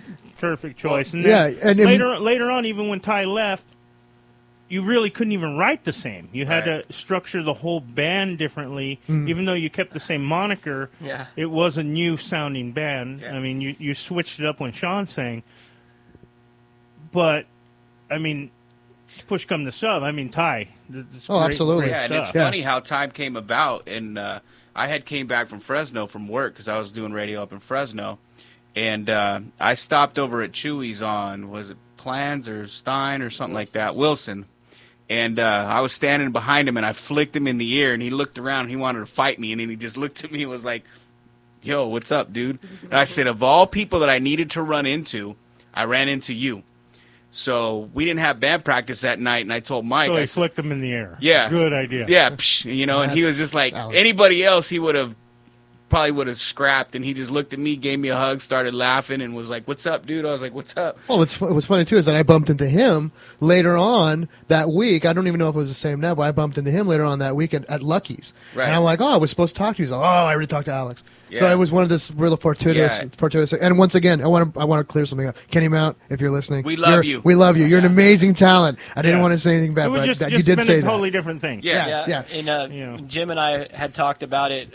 choice. And then later on, even when Ty left, you really couldn't even write the same. You had to structure the whole band differently, even though you kept the same moniker. Yeah. It was a new sounding band. Yeah. I mean, you switched it up when Sean sang. But, I mean, push come to shove. I mean, Ty. Absolutely. Yeah, and it's funny how time came about. And I had came back from Fresno from work because I was doing radio up in Fresno. And I stopped over at Chewy's on, was it Plans or Stein or something like that, Wilson. And I was standing behind him, and I flicked him in the ear, and he looked around, and he wanted to fight me. And then he just looked at me and was like, "Yo, what's up, dude?" And I said, of all people that I needed to run into, I ran into you. So we didn't have band practice that night, and I told Mike. So he flicked him in the air. Yeah. Good idea. Yeah, and he was just like, anybody else, he would have probably would have scrapped. And he just looked at me, gave me a hug, started laughing, and was like, "What's up, dude?" I was like, "What's up?" Well, what's funny too is that I bumped into him later on that week. I don't even know if it was the same night, but I bumped into him later on that week at Lucky's. Right. And I'm like, "Oh, I was supposed to talk to you." He's like, "Oh, I already talked to Alex." So Yeah. it was one of this real fortuitous. And once again, I want to clear something up. Kenny Mount, if you're listening, We love you. We love you. You're an amazing talent. I didn't Yeah. want to say anything bad, It would but just you did been say a that. totally different thing. Yeah. Yeah. And You know. Jim and I had talked about it.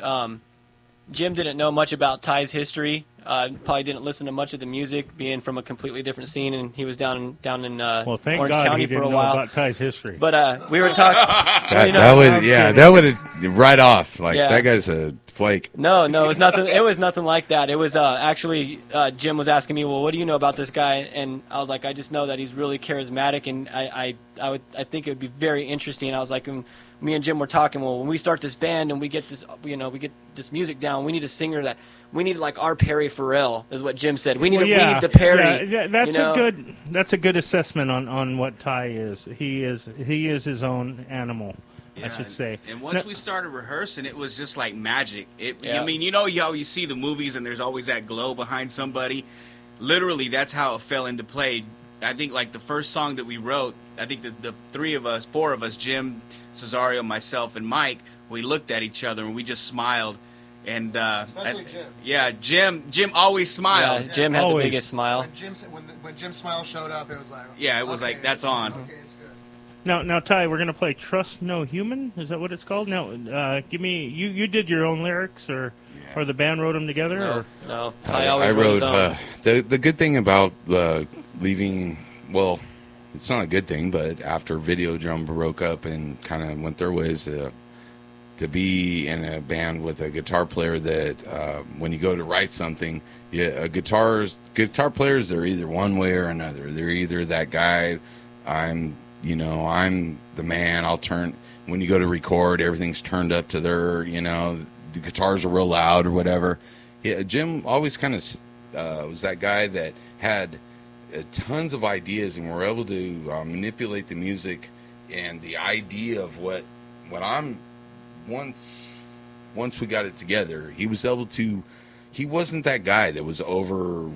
Jim didn't know much about Ty's history. Probably didn't listen to much of the music, being from a completely different scene, and he was down in Well, thank Orange God County he for didn't a know while. about Ty's history. But we were talking. That would right off. Like Yeah. that guy's a flake. No, it was nothing. It was nothing like that. It was actually Jim was asking me, well, what do you know about this guy? And I was like, I just know that he's really charismatic, and I think it would be very interesting. I was like, me and Jim were talking. Well, when we start this band and we get this, we get this music down, we need a singer that we need like our Perry Farrell is what Jim said. We need we need the Perry. Yeah, that's a good assessment on what Ty is. He is his own animal. I should say. And once we started rehearsing, it was just like magic. Yeah. I mean, you know how you see the movies and there's always that glow behind somebody? Literally, that's how it fell into play. I think like the first song that we wrote, I think the four of us, Jim, Cesario, myself, and Mike, we looked at each other and we just smiled. And Especially Jim. Yeah, Jim always smiled. Yeah, Jim had Always. the biggest smile. When Jim's smile showed up, it was like, Yeah, it was like, that's on. Okay, it's good. Now, Ty, we're gonna play "Trust No Human." Is that what it's called? Now, give me. You did your own lyrics, or the band wrote them together? No, Or? no. Ty I always wrote his own. the good thing about leaving. Well, it's not a good thing, but after Videodrome broke up and kind of went their ways, to be in a band with a guitar player that when you go to write something, guitar players, they're either one way or another. They're either that guy, I'm the man. I'll turn when you go to record, everything's turned up to their, the guitars are real loud or whatever. Yeah, Jim always kind of was that guy that had tons of ideas and were able to manipulate the music and the idea of what I'm. Once we got it together, he was able to. He wasn't that guy that was over.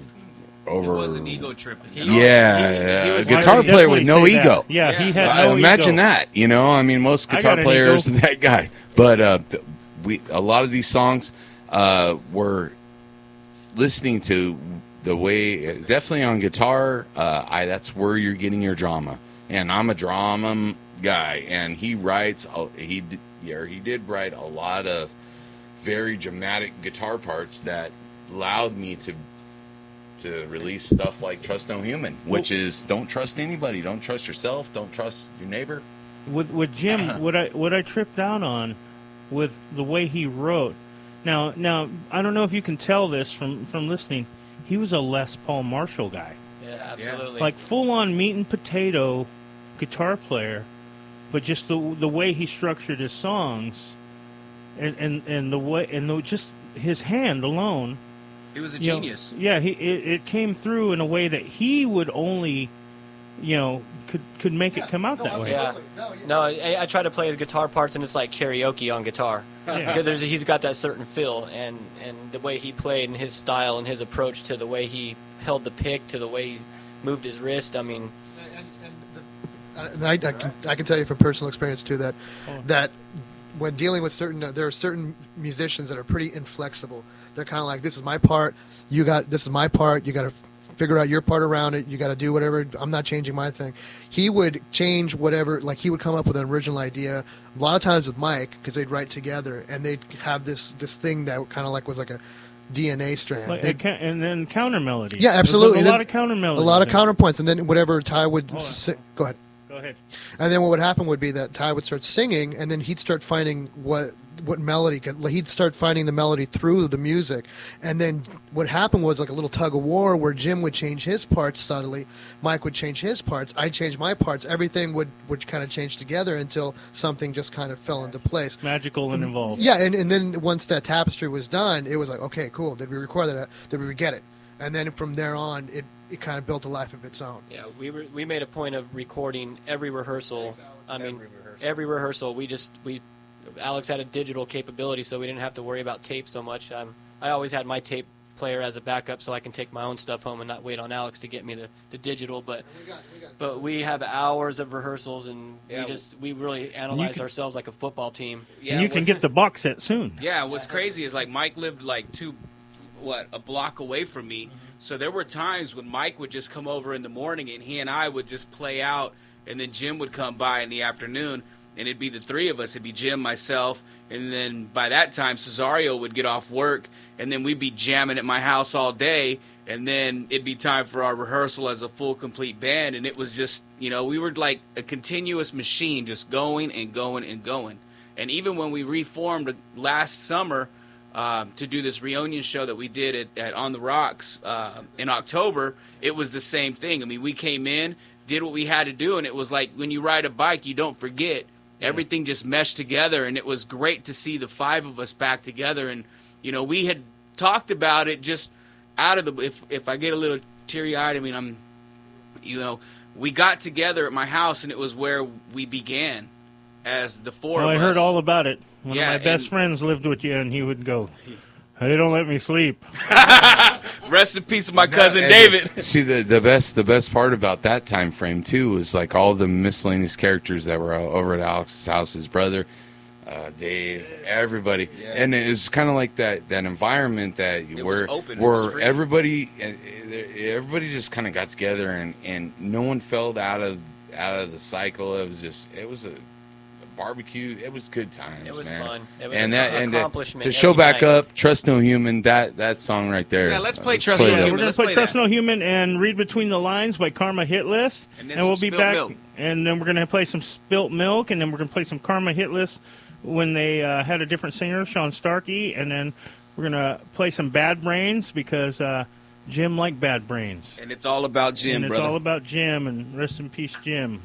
It wasn't ego tripping. He A was guitar I would player with definitely no say that. ego. Yeah, he had no Imagine ego. that. I mean, most I guitar got an players ego. are that guy. But a lot of these songs were listening to the way, definitely on guitar. That's where you're getting your drama, and I'm a drama guy, and he writes. He did write a lot of very dramatic guitar parts that allowed me to release stuff like Trust No Human, which is don't trust anybody, don't trust yourself, don't trust your neighbor. With Jim, what I tripped out on with the way he wrote. Now I don't know if you can tell this from listening. He was a Les Paul Marshall guy, Yeah, absolutely. like full on meat and potato guitar player, but just the way he structured his songs, and the way just his hand alone. He was a you know, genius. yeah, it came through in a way that he would only, could make it come out that way. Yeah. No, I try to play his guitar parts, and it's like karaoke on guitar. Yeah. Because he's got that certain feel, and the way he played, and his style, and his approach to the way he held the pick, to the way he moved his wrist. I mean, And I can tell you from personal experience too that when dealing with there are certain musicians that are pretty inflexible. They're kind of like, this is my part, this is my part, you got to figure out your part around it, you got to do whatever, I'm not changing my thing. He would change whatever, like he would come up with an original idea, a lot of times with Mike, because they'd write together, and they'd have this thing that kind of like was like a DNA strand. And then counter melodies. Yeah, absolutely. There's a lot of counter melodies. A lot of in it. counterpoints, and then whatever Ty would go ahead. Go ahead. And then what would happen would be that Ty would start singing, and then he'd start finding what melody he'd start finding the melody through the music. And then what happened was like a little tug of war where Jim would change his parts subtly, Mike would change his parts, I'd change my parts. Everything would kind of change together until something just kind of fell into place. Magical and involved. Yeah, and then once that tapestry was done, it was like, okay, cool. Did we record that? Did we get it? And then from there on, it kind of built a life of its own. yeah, we made a point of recording every rehearsal. I mean, every rehearsal we Alex had a digital capability, so we didn't have to worry about tape so much. I always had my tape player as a backup, so I can take my own stuff home and not wait on Alex to get me the digital. But we have hours of rehearsals, and we really analyze ourselves like a football team. And you can get the box set soon. Yeah, what's crazy is like Mike lived like a block away from me. So there were times when Mike would just come over in the morning and he and I would just play out, and then Jim would come by in the afternoon, and it'd be the three of us. It'd be Jim, myself, and then by that time Cesario would get off work, and then we'd be jamming at my house all day, and then it'd be time for our rehearsal as a full complete band. And it was just, we were like a continuous machine, just going and going and going. And even when we reformed last summer to do this reunion show that we did at On the Rocks in October, it was the same thing. I mean, we came in, did what we had to do, and it was like when you ride a bike, you don't forget. Everything just meshed together, and it was great to see the five of us back together. And, we had talked about it just out of the, if I get a little teary-eyed, I mean, we got together at my house, and it was where we began as the four of us. I heard all about it. One of my best friends lived with you, and he would go, "They don't let me sleep." Rest in peace of my cousin David. See, the best part about that time frame too was like all the miscellaneous characters that were over at Alex's house, his brother, Dave, everybody, and it was kind of like that environment that where everybody just kind of got together, and no one fell out of the cycle. It was a barbecue. It was good times. It was man. fun. It was an accomplishment. To show back up, Trust No Human. That song right there. Yeah, let's play Trust No Human. We're going to play Trust No Human and Read Between the Lines by Karmahitlist, and we'll be back. Milk. And then we're going to play some Spilt Milk, and then we're going to play some Karmahitlist when they had a different singer, Sean Starkey, and then we're going to play some Bad Brains because Jim liked Bad Brains. And it's all about Jim, brother. It's all about Jim, and rest in peace, Jim.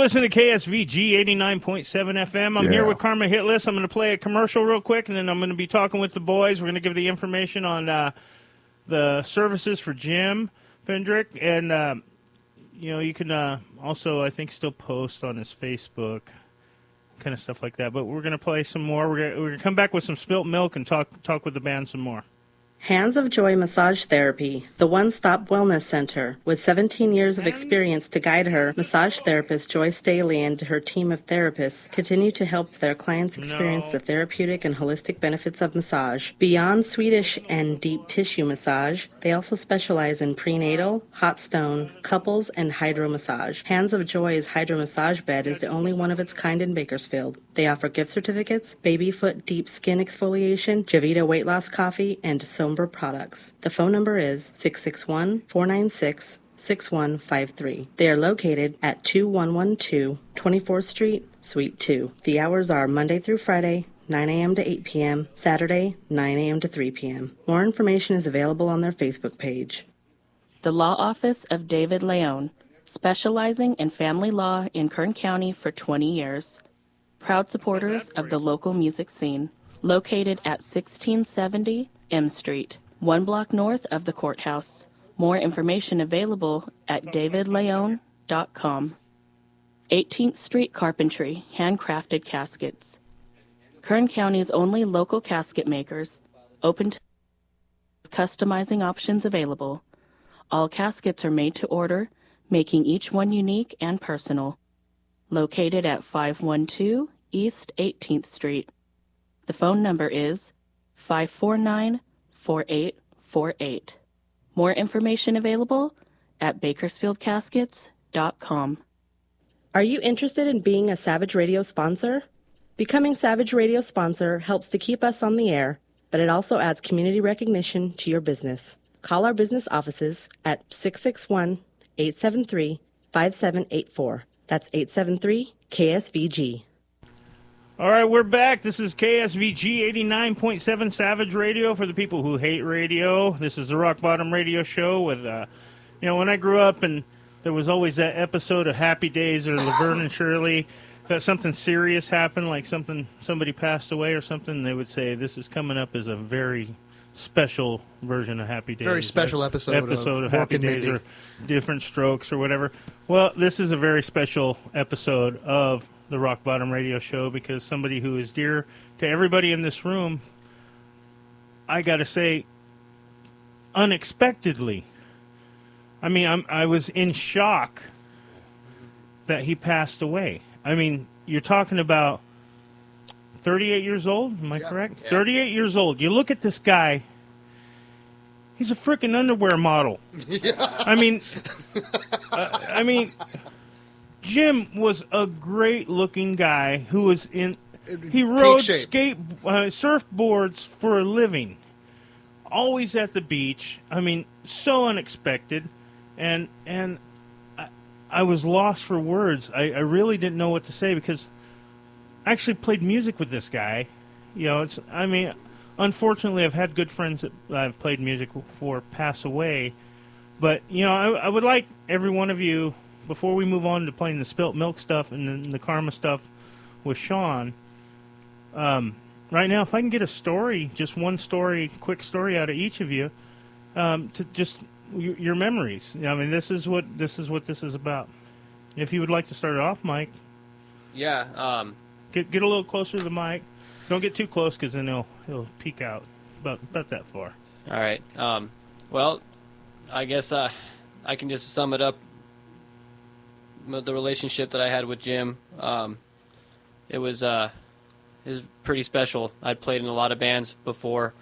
listening to KSVG 89.7 FM. I'm here with Karmahitlist. I'm going to play a commercial real quick, and then I'm going to be talking with the boys. We're going to give the information on the services for Jim Fendrick. And, you can also, I think, still post on his Facebook, kind of stuff like that. But we're going to play some more. We're going to come back with some spilt milk and talk with the band some more. Hands of Joy Massage Therapy, the one-stop wellness center. With 17 years of experience to guide her, massage therapist Joy Staley and her team of therapists continue to help their clients experience the therapeutic and holistic benefits of massage. Beyond Swedish and deep tissue massage, they also specialize in prenatal, hot stone, couples, and hydro massage. Hands of Joy's hydro massage bed is the only one of its kind in Bakersfield. They offer gift certificates, baby foot deep skin exfoliation, Javita weight loss coffee, and Somber products. The phone number is 661-496-6153. They are located at 2112 24th Street, Suite 2. The hours are Monday through Friday, 9 a.m. to 8 p.m., Saturday, 9 a.m. to 3 p.m. More information is available on their Facebook page. The Law Office of David Leone, specializing in family law in Kern County for 20 years. Proud supporters of the local music scene. Located at 1670 M Street, 1 block north of the courthouse. More information available at davidleone.com. 18th Street Carpentry, handcrafted caskets. Kern County's only local casket makers, open to customizing options available. All caskets are made to order, making each one unique and personal. Located at 512 East 18th Street. The phone number is 549-4848. More information available at bakersfieldcaskets.com. Are you interested in being a Savage Radio sponsor? Becoming Savage Radio sponsor helps to keep us on the air, but it also adds community recognition to your business. Call our business offices at 661-873-5784. That's 873-KSVG. All right, we're back. This is KSVG 89.7 Savage Radio for the people who hate radio. This is the Rock Bottom Radio Show with, when I grew up and there was always that episode of Happy Days or Laverne and Shirley, that something serious happened, like somebody passed away or something, they would say this is coming up as a very special version of Happy Days. Very special episode of Happy Days or Different Strokes or whatever. Well, this is a very special episode of the Rock Bottom Radio Show because somebody who is dear to everybody in this room, I got to say, unexpectedly. I mean, I was in shock that he passed away. I mean, you're talking about 38 years old, am I correct? Yeah. 38 years old. You look at this guy, he's a freaking underwear model. Yeah. I mean, Jim was a great-looking guy who was he rode surfboards for a living, always at the beach. I mean, so unexpected, and I was lost for words. I really didn't know what to say because I actually played music with this guy. Unfortunately, I've had good friends that I've played music for pass away, but I would like every one of you, before we move on to playing the spilt milk stuff and then the karma stuff with Sean, right now, if I can get a story, just one story, quick story out of each of you, to just your memories. I mean, this is what this is about. If you would like to start it off, Mike. Yeah. Get a little closer to the mic. Don't get too close because then he'll peek out about that far. All right. Well, I guess I can just sum it up. The relationship that I had with Jim, it was pretty special. I'd played in a lot of bands before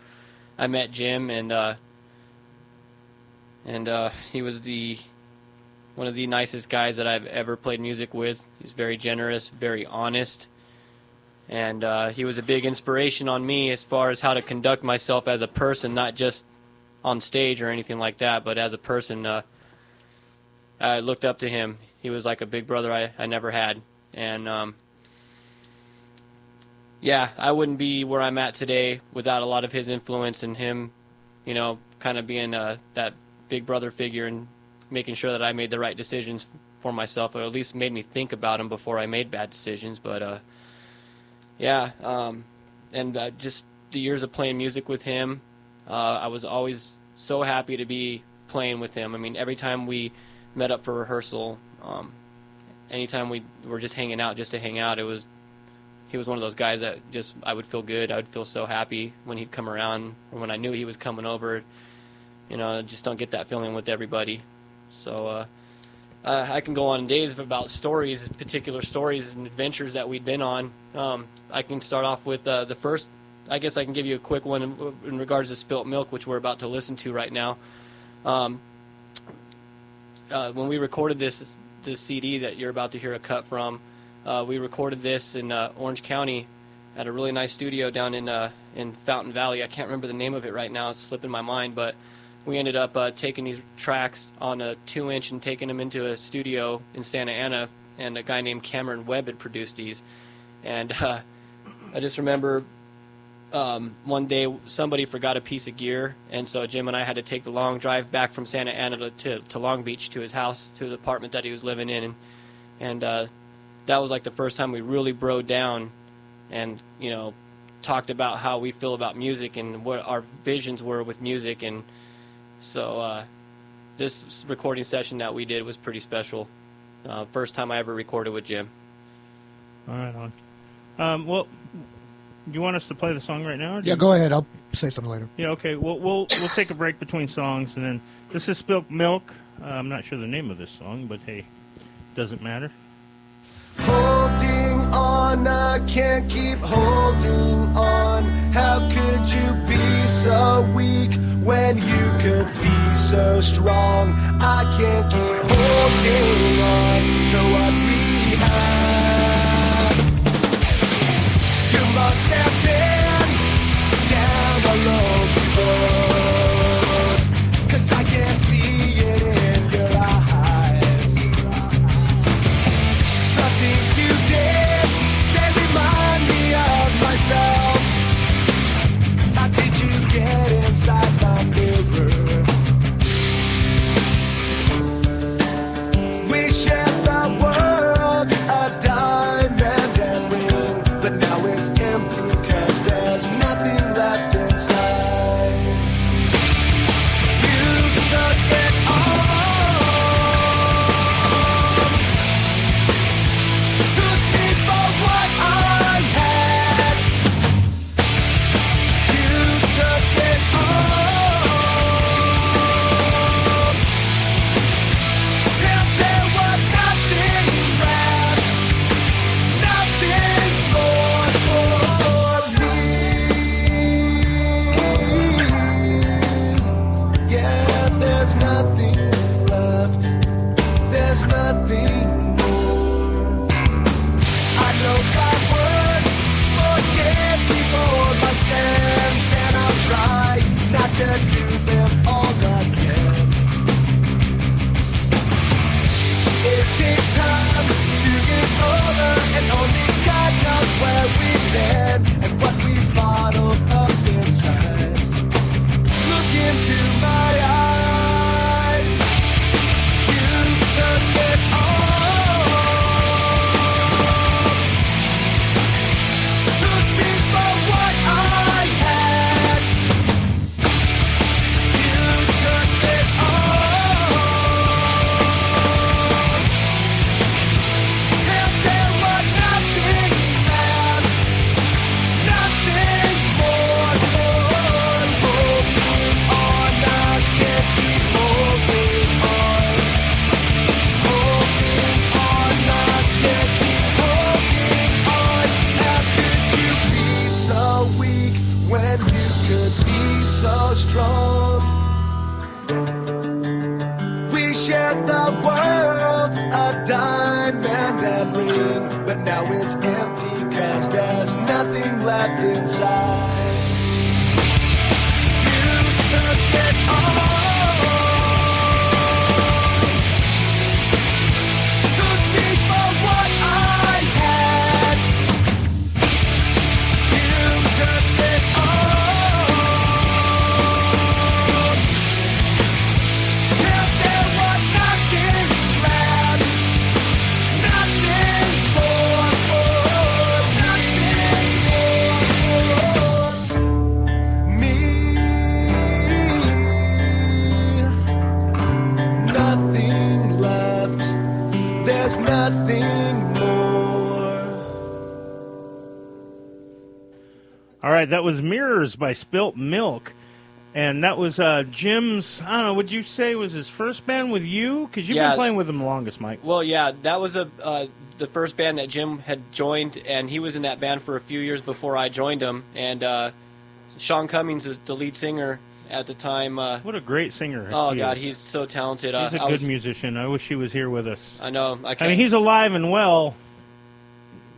I met Jim, and he was one of the nicest guys that I've ever played music with. He's very generous, very honest, and he was a big inspiration on me as far as how to conduct myself as a person, not just on stage or anything like that, but as a person. I looked up to him. He was like a big brother I never had. And, I wouldn't be where I'm at today without a lot of his influence and him, kind of being that big brother figure and making sure that I made the right decisions for myself, or at least made me think about them before I made bad decisions. But just the years of playing music with him, I was always so happy to be playing with him. I mean, every time we met up for rehearsal, anytime we were just hanging out just to hang out, he was one of those guys that just, I would feel good. I would feel so happy when he'd come around, or when I knew he was coming over. You know, I just don't get that feeling with everybody. So I can go on days about stories, particular stories and adventures that we'd been on. I can start off with the first. I guess I can give you a quick one in regards to Spilt Milk, which we're about to listen to right now. When we recorded this CD that you're about to hear a cut from, we recorded this in Orange County at a really nice studio down in Fountain Valley. I can't remember the name of it right now. It's slipping my mind, but we ended up taking these tracks on a 2-inch and taking them into a studio in Santa Ana, and a guy named Cameron Webb had produced these. And I just remember one day somebody forgot a piece of gear, and so Jim and I had to take the long drive back from Santa Ana to Long Beach, to his house, to his apartment that he was living in. And that was like the first time we really broke down and, you know, talked about how we feel about music and what our visions were with music. And so this recording session that we did was pretty special. First time I ever recorded with Jim. All right, on. Well, you want us to play the song right now? Yeah, go ahead. I'll say something later. Yeah, okay. We'll take a break between songs, and then this is Spilt Milk. I'm not sure the name of this song, but hey, doesn't matter. Holding on, I can't keep holding on. How could you be so weak when you could be so strong? I can't keep holding on to what we have. You must have been down a long road, 'cause I can't see it in your eyes. The things you did, they remind me of myself. How did you get inside my mirror? We shared the world, a diamond and ring, but now it's empty 'cause there's nothing left inside. You took it all, took me for what I had. You took it all, till there was nothing left, nothing more for me. Yeah, there's nothing left, there's nothing more. I know my words, forgive me for my sins, and I'll try not to do them all again. It takes time to get over, and only God knows where we've been and what we bottled up inside. Look into my eyes. You took it all, took me for what I had. You took it all, till there was nothing left, nothing more. Holding on, I can't keep holding on. Holding on, I can't keep holding on. How could you be so weak when you could be so strong? We shared the world, a diamond and ring, but now it's empty 'cause there's nothing left inside. You took it all, took me for what I had. You took it all, till there was nothing left, All right, that was Mirrors by Spilt Milk. And that was Jim's, I don't know, would you say was his first band with you? Because you've been playing with him the longest, Mike. Well, yeah, that was the first band that Jim had joined, and he was in that band for a few years before I joined him. And Sean Cummings is the lead singer at the time. What a great singer. Oh, God, he's so talented. He's a good musician. I wish he was here with us. I know. I mean, he's alive and well,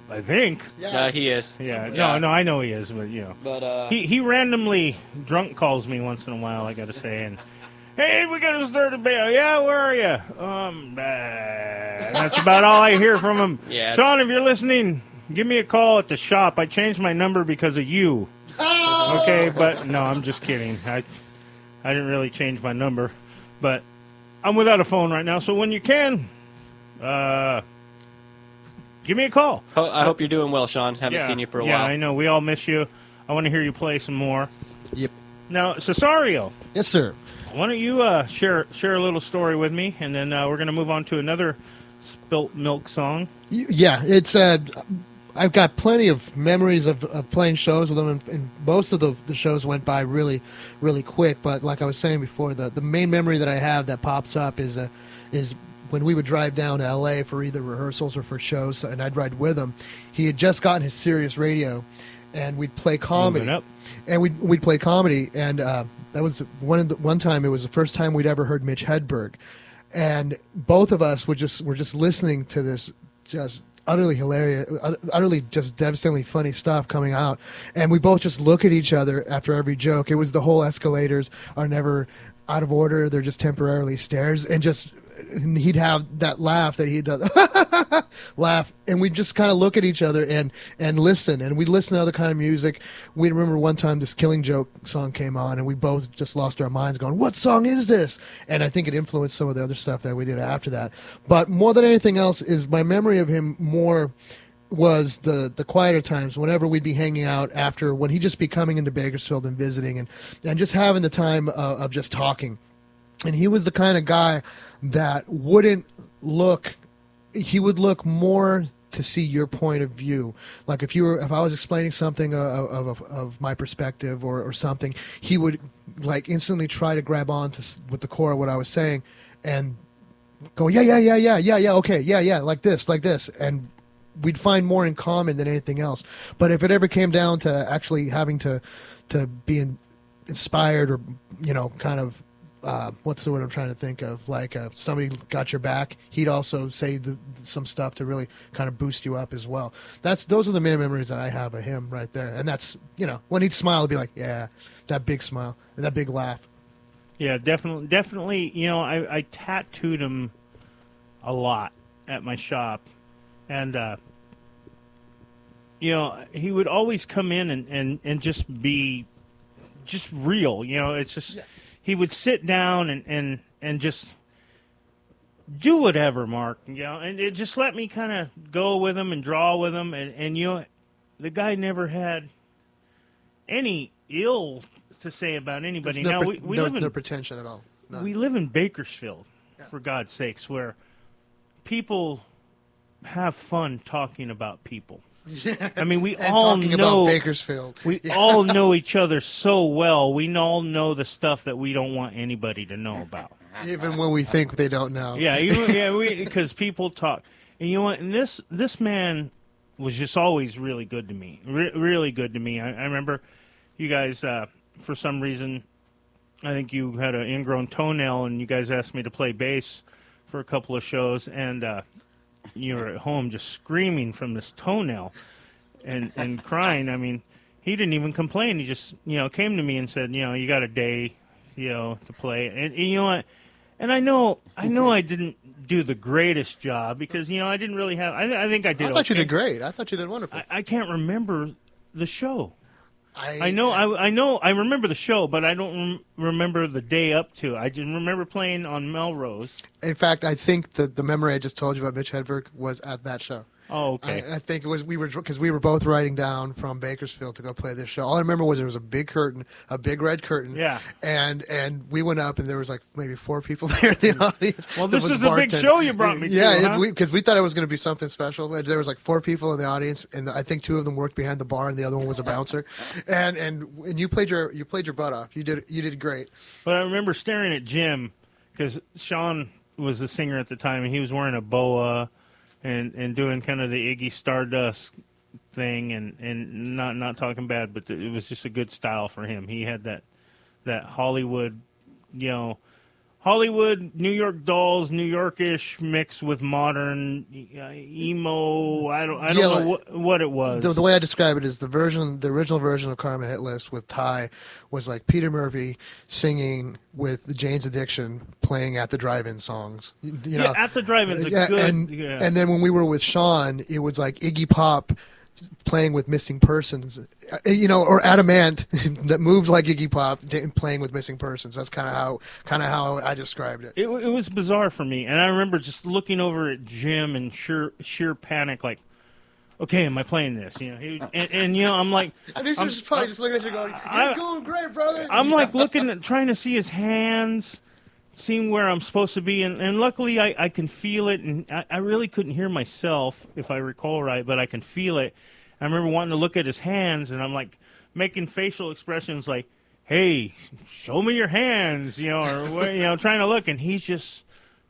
I think. Yeah, he is. Yeah, no, I know he is, but, you know. But, he randomly drunk calls me once in a while, I got to say, and, hey, we got to start a band. Yeah, where are you? That's about all I hear from him. Yeah, Sean, if you're listening, give me a call at the shop. I changed my number because of you. Oh! Okay, but no, I'm just kidding. I didn't really change my number, but I'm without a phone right now, so when you can, give me a call. I hope you're doing well, Sean. Haven't seen you for a while. Yeah, I know. We all miss you. I want to hear you play some more. Yep. Now, Cesario. Yes, sir. Why don't you share a little story with me, and then we're going to move on to another Spilt Milk song. Yeah, it's I've got plenty of memories of playing shows with them, and most of the shows went by really, really quick. But like I was saying before, the main memory that I have that pops up is when we would drive down to L.A. for either rehearsals or for shows, and I'd ride with him. He had just gotten his Sirius radio, and we'd play comedy. And we'd play comedy, and that was one time. It was the first time we'd ever heard Mitch Hedberg, and both of us were just listening to this just utterly hilarious, utterly just devastatingly funny stuff coming out, and we both just look at each other after every joke. It was the whole escalators are never out of order; they're just temporarily stairs, and he'd have that laugh that he'd laugh, and we'd just kind of look at each other and listen, and we'd listen to other kind of music. We remember one time this Killing Joke song came on, and we both just lost our minds going, what song is this? And I think it influenced some of the other stuff that we did after that. But more than anything else is my memory of him more was the quieter times whenever we'd be hanging out after, when he'd just be coming into Bakersfield and visiting and just having the time of just talking. And he was the kind of guy that wouldn't look, he would look more to see your point of view. Like if I was explaining something of my perspective or something, he would like instantly try to grab on with the core of what I was saying and go, yeah, okay, yeah, like this. And we'd find more in common than anything else. But if it ever came down to actually having to be inspired or, kind of, what's the word I'm trying to think of? Like somebody got your back. He'd also say some stuff to really kind of boost you up as well. Those are the main memories that I have of him right there. And that's, when he'd smile, it'd be like, yeah, that big smile and that big laugh. Yeah, definitely. I tattooed him a lot at my shop, and he would always come in and just be just real. It's just. Yeah. He would sit down and just do whatever, Mark, and it just let me kind of go with him and draw with him, and the guy never had any ill to say about anybody. Now we live in no pretension at all. None. We live in Bakersfield, for God's sakes, where people have fun talking about people. Yeah. I mean, we and all talking know about Bakersfield. We all know each other so well. We all know the stuff that we don't want anybody to know about, even when we think they don't know. Yeah, because people talk. And you know what? And this man was just always really good to me. Really good to me. I remember you guys, for some reason, I think you had an ingrown toenail, and you guys asked me to play bass for a couple of shows, and you were at home just screaming from this toenail and crying. I mean, he didn't even complain. He just, came to me and said, you got a day, to play. And you know what? And I know I didn't do the greatest job because, I didn't really have, I think I did. I thought you did great. I thought you did wonderful. I can't remember the show. I remember the show, but I don't remember the day up to. I just remember playing on Melrose. In fact, I think the memory I just told you about Mitch Hedberg was at that show. Oh, okay. I think it was because we were both riding down from Bakersfield to go play this show. All I remember was there was a big curtain, a big red curtain. Yeah. And we went up, and there was like maybe 4 people there in the audience. Well, There this was is a big bartender. show you brought me to, Yeah, huh? because we thought it was going to be something special. But there was like 4 people in the audience, and I think 2 of them worked behind the bar, and the other one was a bouncer. And you played your butt off. You did great. But I remember staring at Jim because Sean was the singer at the time, and he was wearing a boa and doing kind of the Iggy Stardust thing, and not talking bad, but it was just a good style for him. He had that Hollywood, Hollywood, New York Dolls, New Yorkish mix with modern emo. I don't know what it was. The way I describe it is the original version of Karmahitlist with Ty was like Peter Murphy singing with the Jane's Addiction playing at the drive-in songs. You know, At the drive-in's a yeah, good. and then when we were with Sean, it was like Iggy Pop playing with Missing Persons, or Adamant that moved like Iggy Pop playing with Missing Persons. That's kind of how I described it. It was bizarre for me, and I remember just looking over at Jim in sheer panic, like, okay, am I playing this? I'm like, And he's just probably just looking at you going, "You're doing great, brother." I'm like trying to see his hands, seeing where I'm supposed to be, and luckily I can feel it, and I really couldn't hear myself, if I recall right, but I can feel it. I remember wanting to look at his hands, and I'm like making facial expressions like, hey, show me your hands, or trying to look, and he's just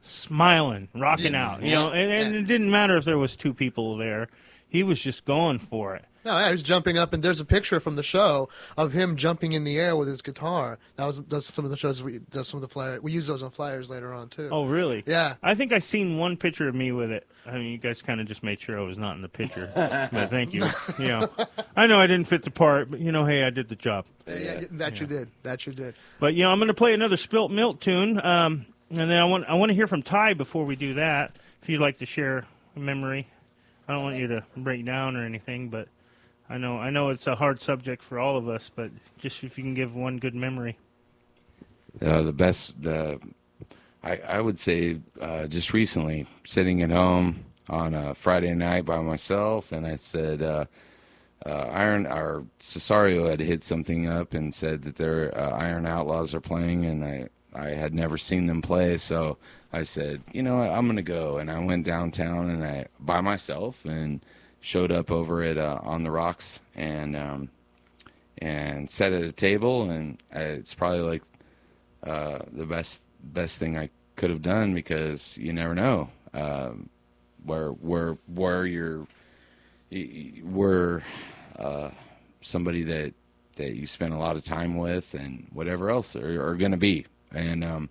smiling, rocking out, and it didn't matter if there was 2 people there. He was just going for it. No, I was jumping up, and there's a picture from the show of him jumping in the air with his guitar. That's some of the shows some of the flyers. We use those on flyers later on too. Oh, really? Yeah. I think I seen one picture of me with it. I mean, you guys kind of just made sure I was not in the picture. But thank you. I know I didn't fit the part, but hey, I did the job. Yeah, that you did. That you did. But I'm going to play another Spilt Milk tune, and then I want to hear from Ty before we do that. If you'd like to share a memory, I don't want you to break down or anything, but I know it's a hard subject for all of us, but just if you can give one good memory. The best, I would say, just recently, sitting at home on a Friday night by myself, and I said, Cesario had hit something up and said that their Iron Outlaws are playing, and I had never seen them play, so I said, you know what, I'm going to go. And I went downtown and by myself and showed up over at On the Rocks and sat at a table. And it's probably like the best thing I could have done, because you never know where you're somebody that you spend a lot of time with and whatever else are going to be. And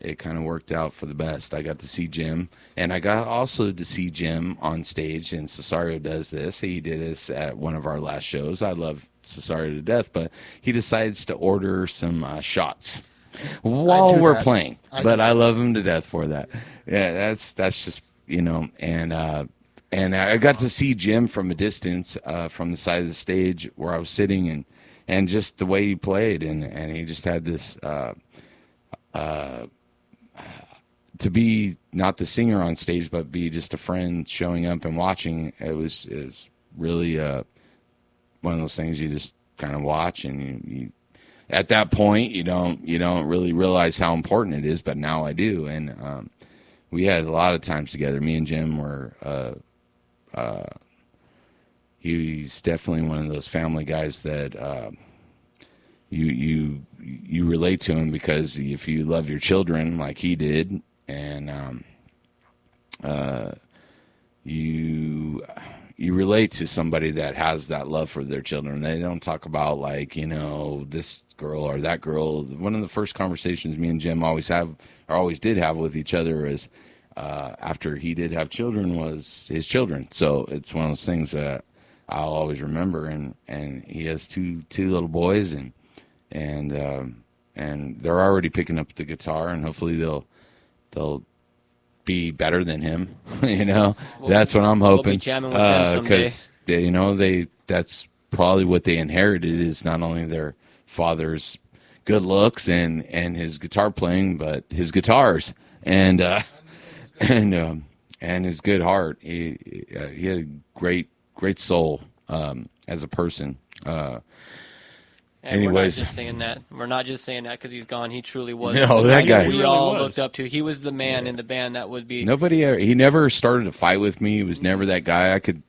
it kind of worked out for the best. I got to see Jim, and I got also to see Jim on stage, and Cesario does this. He did this at one of our last shows. I love Cesario to death, but he decides to order some shots while we're playing. I love him to death for that. Yeah, that's just, and I got to see Jim from a distance, from the side of the stage where I was sitting, and just the way he played, and he just had this to be not the singer on stage, but be just a friend showing up and watching. It was really one of those things you just kind of watch, and you at that point you don't really realize how important it is, but now I do. And we had a lot of times together. Me and Jim were he's definitely one of those family guys that you relate to him, because if you love your children like he did, and you relate to somebody that has that love for their children. They don't talk about this girl or that girl. One of the first conversations me and Jim always did have with each other is after he did have children was his children. So it's one of those things that I'll always remember. And he has two little boys, and they're already picking up the guitar, and hopefully they'll be better than him. That's what I'm hoping. We'll be jamming with them someday. Because that's probably what they inherited, is not only their father's good looks and his guitar playing, but his guitars and and his good heart. He had a great soul as a person. And Anyways. we're not just saying that. We're not just saying that because he's gone. He truly was. No, the that guy guy- we He all really was. looked up to. He was the man in the band that would be. He never started a fight with me. He was never that guy. I could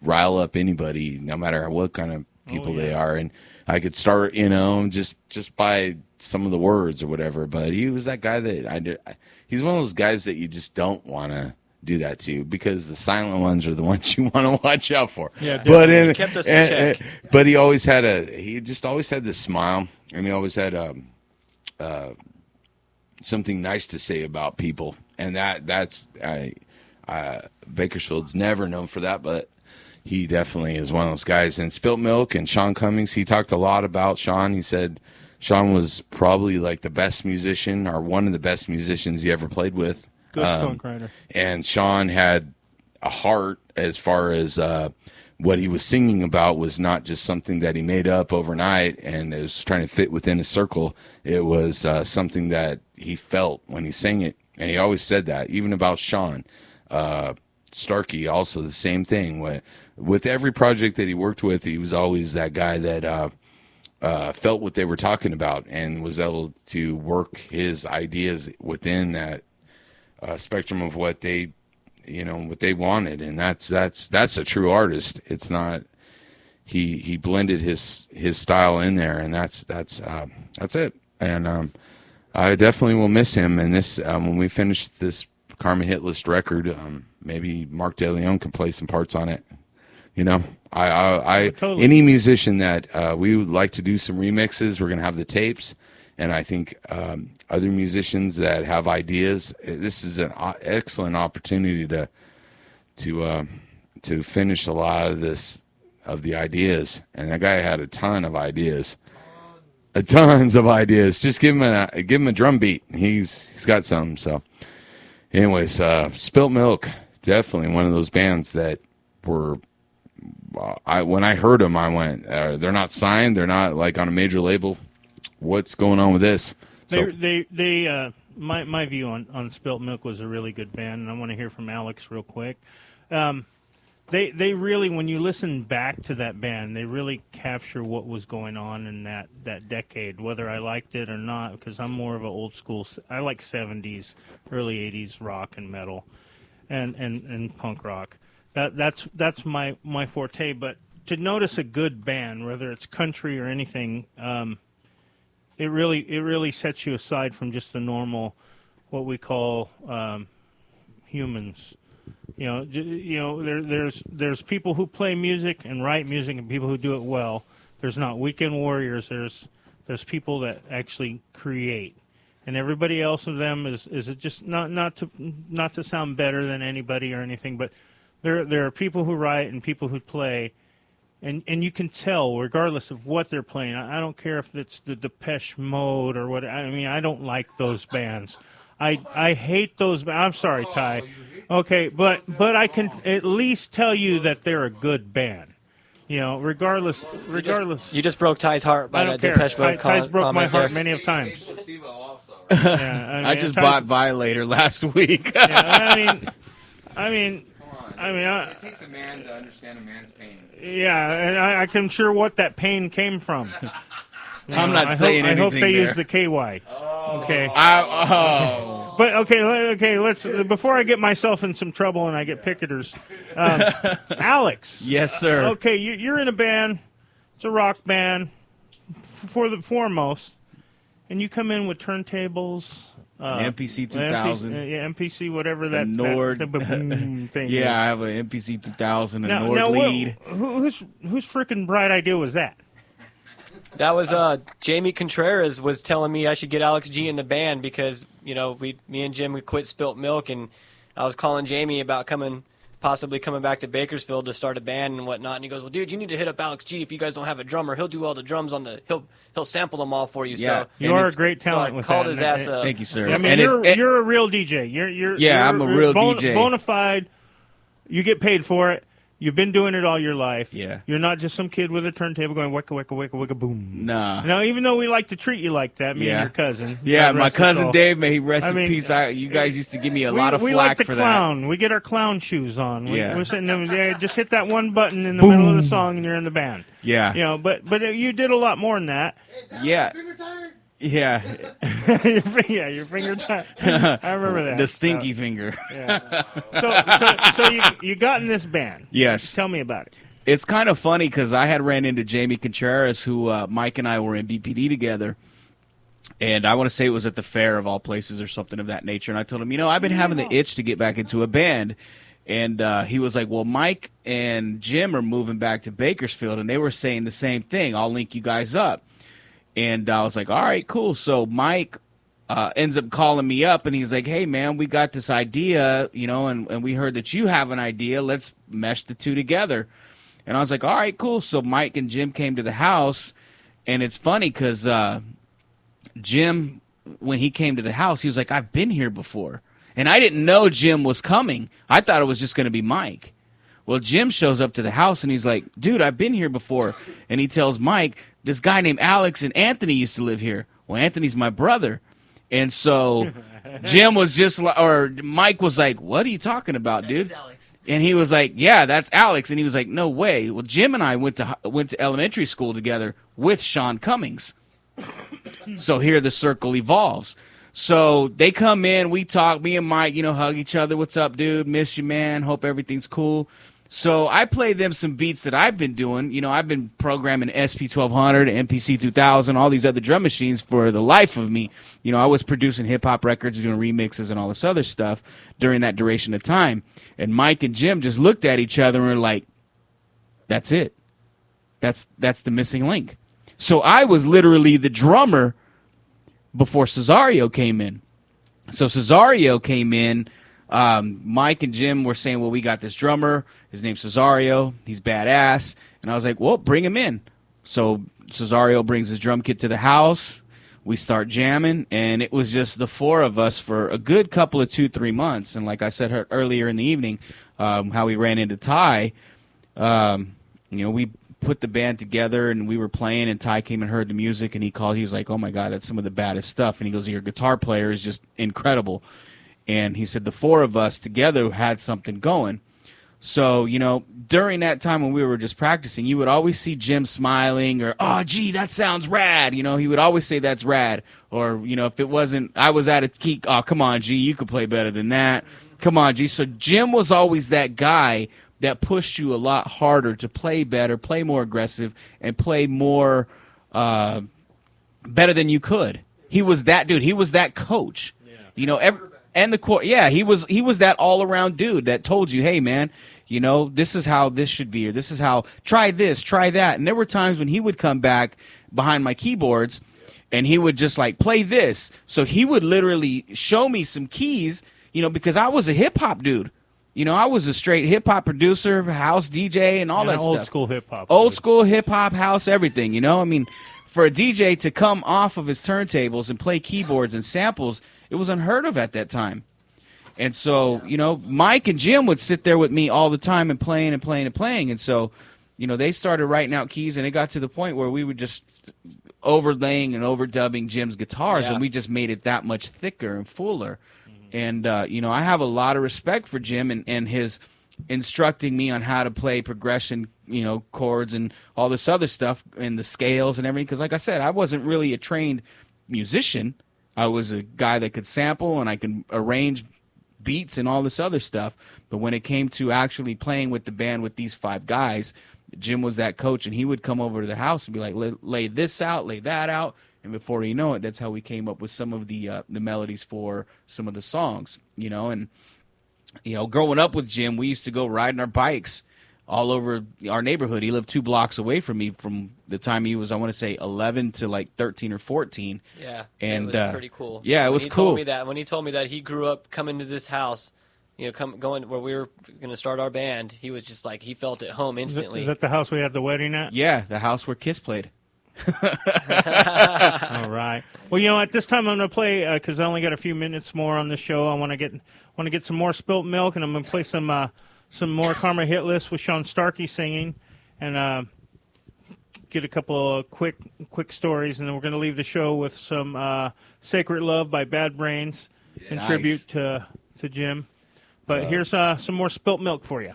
rile up anybody, no matter what kind of people they are, and I could start, just by some of the words or whatever. But he was that guy that he's one of those guys that you just don't want to do that to, because the silent ones are the ones you want to watch out for. Yeah, but He kept us in check. but he just always had this smile, and he always had something nice to say about people, and that's Bakersfield's never known for that, but he definitely is one of those guys. And Spilt Milk and Sean Cummings, he talked a lot about Sean. He said Sean was probably like the best musician, or one of the best musicians he ever played with. Good songwriter. And Sean had a heart, as far as what he was singing about was not just something that he made up overnight and it was trying to fit within a circle. It was something that he felt when he sang it. And he always said that, even about Sean. Starkey, also the same thing. With every project that he worked with, he was always that guy that felt what they were talking about and was able to work his ideas within that spectrum of what they wanted. And that's a true artist. It's not, he blended his style in there, and that's it. And I definitely will miss him. And this, when we finish this Karmahitlist record, maybe Mark DeLeon can play some parts on it. Totally. Any musician that we would like to do some remixes, we're gonna have the tapes. And I think other musicians that have ideas, this is an excellent opportunity to finish a lot of the ideas. And that guy had a ton of ideas, tons of ideas. Just give him a drum beat. He's got some. So, anyways, Spilt Milk, definitely one of those bands that were. When I heard them, I went, they're not signed, they're not like on a major label. What's going on with this? So, My view on Spilt Milk was a really good band, and I want to hear from Alex real quick. They really, when you listen back to that band, they really capture what was going on in that decade, whether I liked it or not, because I'm more of an old school. I like 70s, early 80s rock and metal, and punk rock. That's my forte. But to notice a good band, whether it's country or anything, it really sets you aside from just the normal, what we call humans. There's people who play music and write music, and people who do it well. There's not weekend warriors. There's people that actually create, and everybody else of them is just not to sound better than anybody or anything, but there are people who write and people who play. And you can tell, regardless of what they're playing. I don't care if it's the Depeche Mode or what. I mean, I don't like those bands. I hate those. I'm sorry, Ty. Okay, but I can at least tell you that they're a good band. Regardless. You just broke Ty's heart by I that don't care. Depeche Mode Ty's broke my comment there. heart many of times. Yeah, I just bought Violator last week. I mean, it takes a man to understand a man's pain. yeah, and I can sure what that pain came from. I'm not saying I hope anything they there. use the KY. Okay. Oh. But okay. Let's before I get myself in some trouble and I get picketers. Alex. Yes, sir. Okay, you're in a band. It's a rock band, for the foremost, and you come in with turntables. MPC 2000. MPC, whatever that Nord. that thing. Yeah, I is. have an MPC 2000, a Now, Nord now lead. whose freaking bright idea was that? That was Jamie Contreras was telling me I should get Alex G in the band because me and Jim we quit Spilt Milk, and I was calling Jamie about possibly coming back to Bakersfield to start a band and whatnot. And he goes, "Well, dude, you need to hit up Alex G. If you guys don't have a drummer, he'll do all the drums on he'll sample them all for you." Yeah. So You are a it's- great so I talent with called that. his ass up. Thank you, sir. I mean, And you're a real DJ. You're I'm a real DJ. Bona fide. You get paid for it, You've been doing it all your life. Yeah. You're not just some kid with a turntable going wicka wicka wicka wicka boom. Nah. Now, even though we like to treat you like that, me and your cousin. Yeah, God my rest his cousin soul. Dave, may he rest I in mean, peace. You guys used to give me a we, lot of we flack like to for clown. We get our clown shoes on. Yeah. We're sitting there, just hit that one button in the middle of the song, and you're in the band. Yeah. You know, but you did a lot more than that. Yeah. Yeah. Your finger tied. I remember that. The stinky finger. Yeah. So you got in this band. Yes. Tell me about it. It's kind of funny because I had ran into Jamie Contreras, who Mike and I were in BPD together. And I want to say it was at the fair of all places or something of that nature. And I told him, I've been having the itch to get back into a band. And he was like, well, Mike and Jim are moving back to Bakersfield. And they were saying the same thing. I'll link you guys up. And I was like, all right, cool. So Mike ends up calling me up, and he's like, hey, man, we got this idea, and we heard that you have an idea. Let's mesh the two together. And I was like, all right, cool. So Mike and Jim came to the house, and it's funny because Jim, when he came to the house, he was like, I've been here before. And I didn't know Jim was coming. I thought it was just going to be Mike. Well, Jim shows up to the house, and he's like, dude, I've been here before. And he tells Mike, this guy named Alex and Anthony used to live here. Well, Anthony's my brother. And so Jim was just like, or Mike was like, what are you talking about, dude? And he was like, yeah, that's Alex. And he was like, no way. Well, Jim and I went to elementary school together with Sean Cummings. So here the circle evolves. So they come in, we talk, me and Mike, hug each other. What's up, dude? Miss you, man. Hope everything's cool. So I play them some beats that I've been doing. I've been programming SP1200, MPC 2000, all these other drum machines for the life of me. I was producing hip-hop records, doing remixes and all this other stuff during that duration of time. And Mike and Jim just looked at each other and were like, that's it. That's the missing link. So I was literally the drummer before Cesario came in. So Cesario came in. Mike and Jim were saying, well, we got this drummer. His name's Cesario. He's badass. And I was like, well, bring him in. So Cesario brings his drum kit to the house. We start jamming, and it was just the four of us for a good couple of 2-3 months. And like I said earlier in the evening, how we ran into Ty, we put the band together, and we were playing, and Ty came and heard the music, and he called. He was like, oh, my God, that's some of the baddest stuff. And he goes, your guitar player is just incredible. And he said the four of us together had something going. So, during that time when we were just practicing, you would always see Jim smiling or, oh, gee, that sounds rad. He would always say that's rad. Or, if it wasn't, I was at a key, oh, come on, G, you could play better than that. Come on, G. So Jim was always that guy that pushed you a lot harder to play better, play more aggressive, and play more better than you could. He was that dude. He was that coach. Yeah. And the core, yeah, he was that all around dude that told you, hey man, this is how this should be, or this is how, try this, try that. And there were times when he would come back behind my keyboards, and he would just like play this. So he would literally show me some keys, because I was a hip hop dude. I was a straight hip hop producer, house DJ, and all that stuff. Old school hip hop. Old school hip hop, house, everything. For a DJ to come off of his turntables and play keyboards and samples, it was unheard of at that time. And so, Mike and Jim would sit there with me all the time and playing and playing and playing. And so, they started writing out keys, and it got to the point where we would just overlaying and overdubbing Jim's guitars, and we just made it that much thicker and fuller. And, I have a lot of respect for Jim and his instructing me on how to play progression, chords and all this other stuff and the scales and everything. Because like I said, I wasn't really a trained musician. I was a guy that could sample and I could arrange beats and all this other stuff. But when it came to actually playing with the band with these 5 guys, Jim was that coach, and he would come over to the house and be like, lay this out, lay that out. And before you know it, that's how we came up with some of the melodies for some of the songs, And, growing up with Jim, we used to go riding our bikes all over our neighborhood. He lived 2 blocks away from me from the time he was, I want to say, 11 to like 13 or 14. Yeah, and it was pretty cool. Yeah, it was cool. When he told me that he grew up coming to this house, going where we were going to start our band, he was just like, he felt at home instantly. Is that the house we had the wedding at? Yeah, the house where Kiss played. All right. Well, at this time I'm going to play because I only got a few minutes more on the show. I want to get some more spilt milk, and I'm going to play some some more Karmahitlist with Sean Starkey singing, and get a couple of quick stories, and then we're going to leave the show with some Sacred Love by Bad Brains in Nice. tribute to Jim. But here's some more Spilt Milk for you.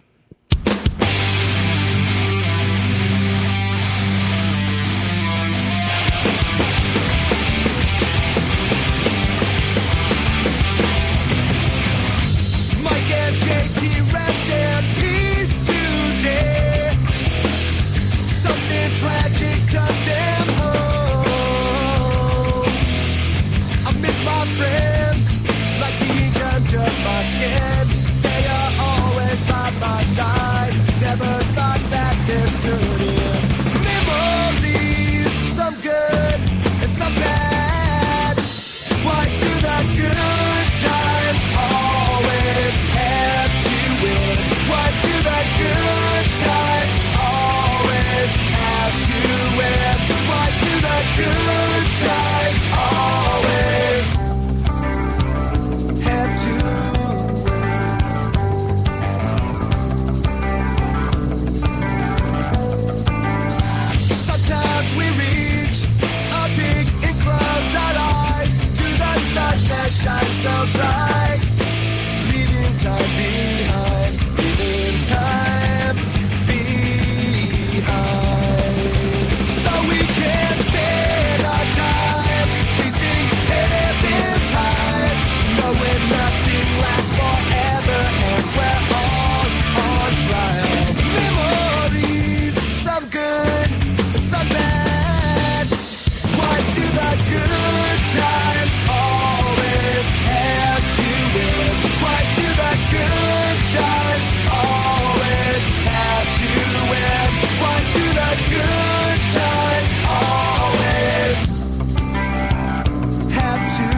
Mike and JT, rest in peace today. Something tragic took them home. I miss my friends like the ink under my skin. They are always by my side. Never thought that this could end. Memories, some good and some bad. Why do the good times always have to win? Why do the good times always have to win? Why do the good times always have to win? Sometimes we reach a peak and close our eyes to the sun that shines so bright, leaving time behind, leaving time behind. So we can spend our time chasing heaven's highs, knowing nothing lasts forever and we're all on trial. Memories, some good and some bad. Why do the good times always have to win? Why do the good times always have to win? Why do the good times always have to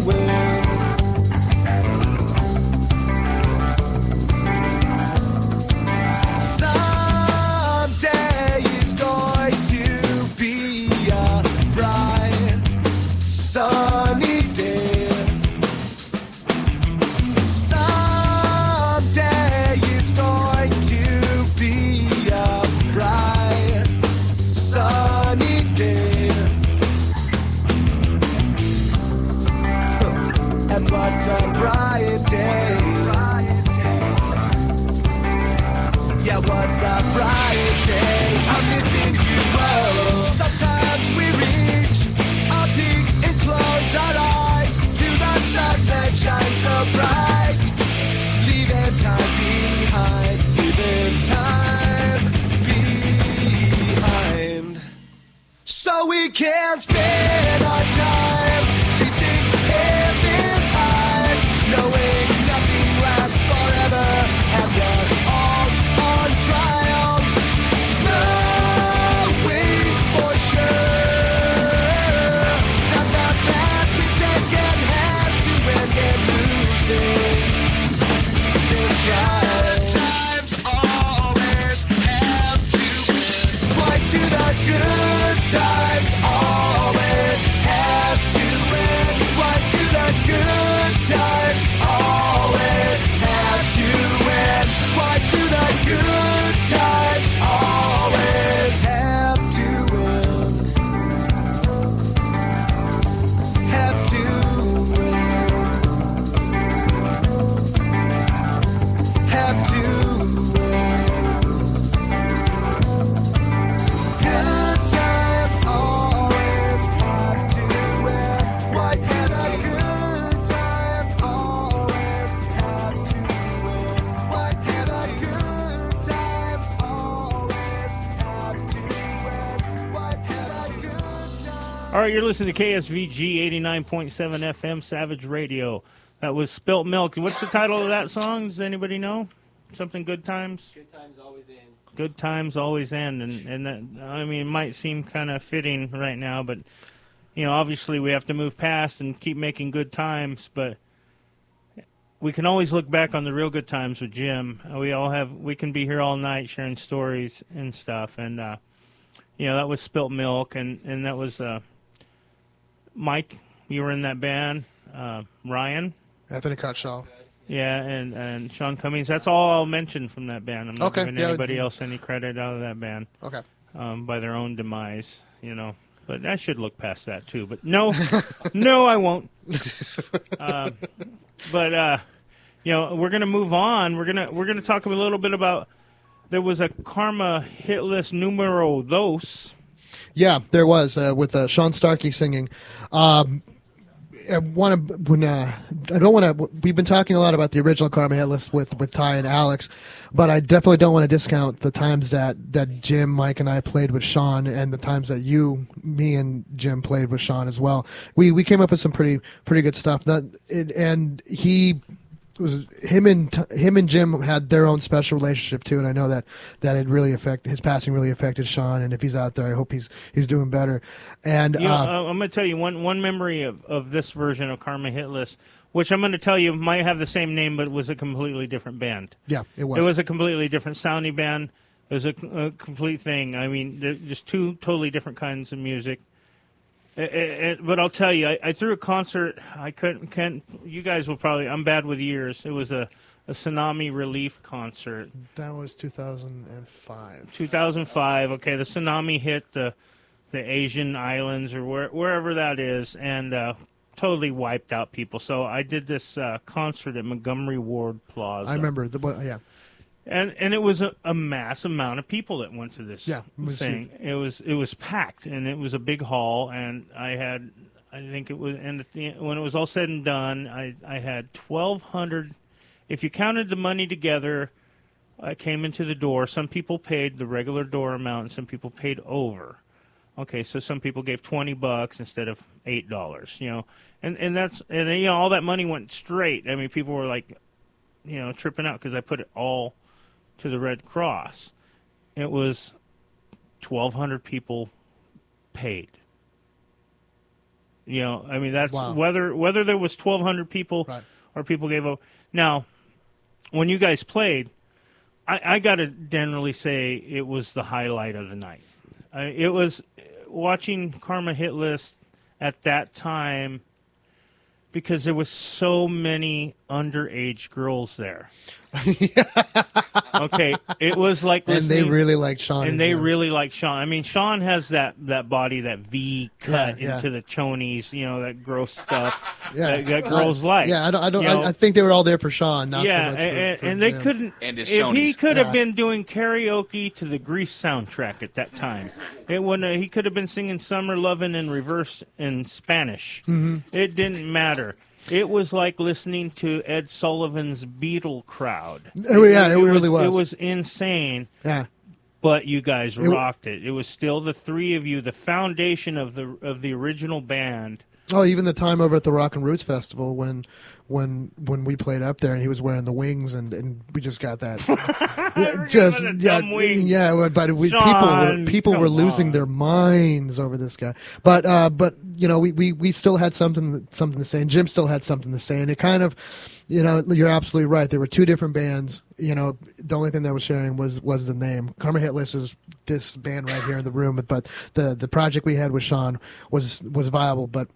win? Someday it's going to be a bright, sunny day. Someday it's going to be a bright, sunny day. And what's a bright day? Yeah, what's a bright day? I'm missing you. Oh, sometimes we reach a peak and close our eyes to the sun that shines so bright, leaving time behind, leaving time behind. So we can spend our time chasing heaven's highs, knowing nothing lasts forever, and we're all on trial, knowing for sure that the path we've taken has to end in losing this trial. Times always have to win. Why do the good times always have to win? Why do the good times always have to win? Why do the good times always have to win? Have to win. Have to win. Good times always have to win. Why have to? Good times always have to win. Why have to? Good times always have to win. Why have to? Good times. All right, you're listening to KSVG 89.7 FM Savage Radio. That was Spilt Milk. What's the title of that song? Does anybody know? Something Good Times? Good times always end. Good times always end, and that, I mean, it might seem kind of fitting right now, but obviously we have to move past and keep making good times. But we can always look back on the real good times with Jim. We can be here all night sharing stories and stuff, and that was Spilt Milk, and that was Mike. You were in that band, Ryan. Anthony Cutshaw. Yeah, and Sean Cummings. That's all I'll mention from that band. I'm not Okay, giving yeah. anybody else any credit out of that band. Okay. By their own demise, But I should look past that too. But no, no, I won't. But we're gonna move on. We're gonna talk a little bit about. There was a Karmahitlist numero dos. Yeah, there was with Sean Starkey singing. I want to. We've been talking a lot about the original Karmahitlist with Ty and Alex, but I definitely don't want to discount the times that Jim, Mike, and I played with Sean, and the times that me, and Jim played with Sean as well. We came up with some pretty good stuff. And he was him and Jim had their own special relationship too, and I know that it really his passing really affected Sean. And if he's out there, I hope he's doing better. And I'm going to tell you one memory of this version of Karmahitlist, which I'm going to tell you might have the same name, but it was a completely different band. Yeah, it was. It was a completely different sounding band. It was a complete thing. I mean, they're just two totally different kinds of music. But I'll tell you, I threw a concert. I can't. You guys will probably. I'm bad with years. It was a tsunami relief concert. That was 2005. 2005. Okay, the tsunami hit the Asian islands or wherever that is, and totally wiped out people. So I did this concert at Montgomery Ward Plaza. I remember yeah. And it was a mass amount of people that went to this thing. It was packed, and it was a big hall, and I think it was, and when it was all said and done, I had 1,200. If you counted the money together, I came into the door. Some people paid the regular door amount, and some people paid over. Okay, so some people gave $20 instead of $8. And all that money went straight. I mean, people were like, tripping out because I put it all to the Red Cross. It was 1,200 people paid. I mean, that's wow. whether there was 1,200 people right. or people gave up. Now, when you guys played, I got to generally say it was the highlight of the night. It was watching Karmahitlist at that time because there was so many underage girls there. Okay, it was like listening, and they really liked Sean. And they really liked Sean. I mean, Sean has that body, that V cut into the chonies, that gross stuff that girls like. Yeah, I think they were all there for Sean, not so much for and they Jim. couldn't. And his if chonies. he could have been doing karaoke to the Grease soundtrack at that time, he could have been singing "Summer Lovin' in reverse in Spanish. Mm-hmm. It didn't matter. It was like listening to Ed Sullivan's Beatle crowd. It really was. It was insane. Yeah. But you guys rocked it. It was still the three of you, the foundation of the original band. Oh, even the time over at the Rock and Roots Festival when we played up there and he was wearing the wings and we just got that. People were losing their minds over this guy. But we still had something to say, and Jim still had something to say, and it kind of, you're absolutely right. There were two different bands. The only thing that was sharing was the name. Karmahitlist is this band right here in the room, but the project we had with Sean was viable, but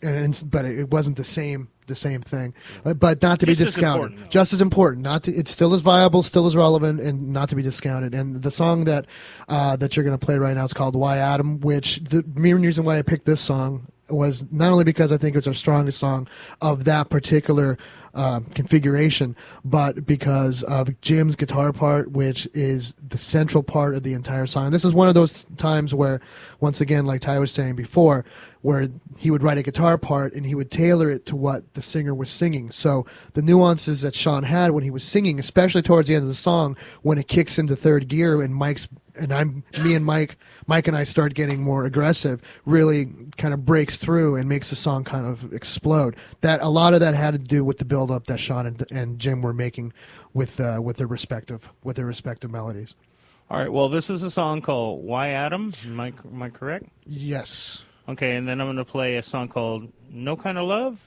it wasn't the same thing. But not to be discounted. Just as important. It's still as viable, still as relevant, and not to be discounted. And the song that you're going to play right now is called "Why Adam," which the main reason why I picked this song was not only because I think it's our strongest song of that particular configuration, but because of Jim's guitar part, which is the central part of the entire song. And this is one of those times where, once again, like Ty was saying before, where he would write a guitar part and he would tailor it to what the singer was singing. So the nuances that Sean had when he was singing, especially towards the end of the song, when it kicks into third gear and Mike and I start getting more aggressive, really kind of breaks through and makes the song kind of explode. That a lot of that had to do with the build up that Sean and Jim were making with their respective melodies. All right. Well, this is a song called "Why Adam." Am I correct? Yes. Okay, and then I'm going to play a song called "No Kind of Love,"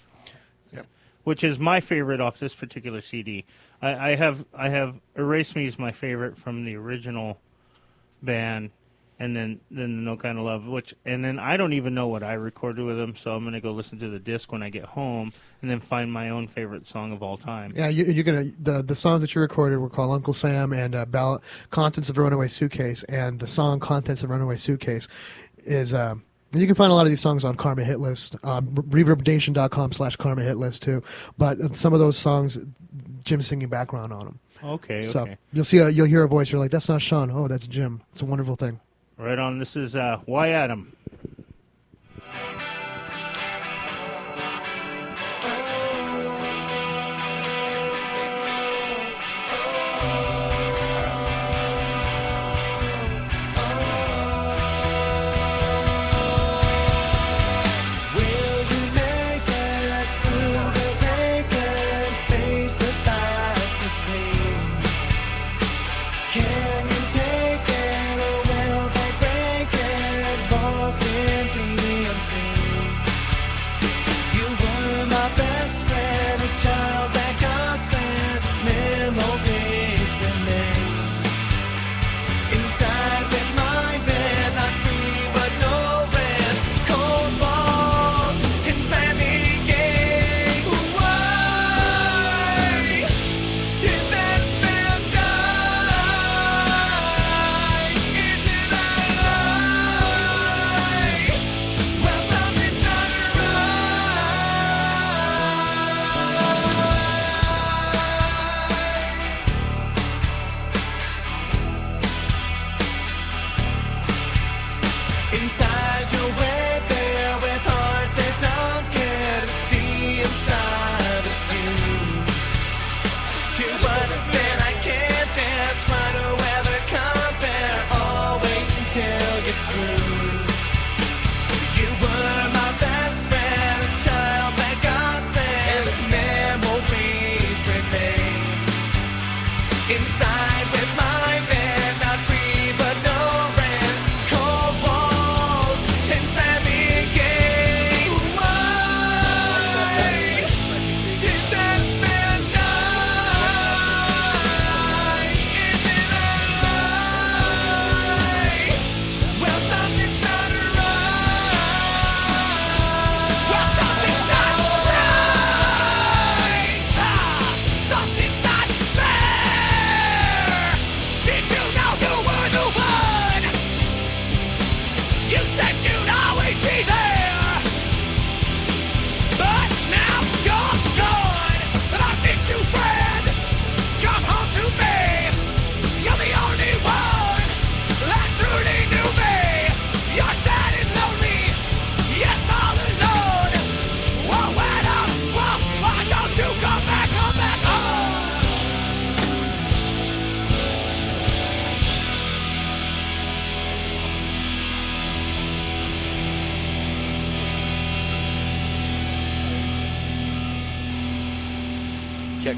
Yep. which is my favorite off this particular CD. I have "Erase Me" is my favorite from the original band, and then No Kind of Love, and then I don't even know what I recorded with them, so I'm gonna go listen to the disc when I get home, and then find my own favorite song of all time. Yeah, you're gonna the songs that you recorded were called Uncle Sam and Contents of Runaway Suitcase, and the song Contents of Runaway Suitcase is you can find a lot of these songs on Karmahitlist, ReverbNation.com/Karmahitlist too. But some of those songs, Jim's singing background on them. Okay. So you'll hear a voice. You're like, that's not Sean. Oh, that's Jim. It's a wonderful thing. Right on. This is Why Adam.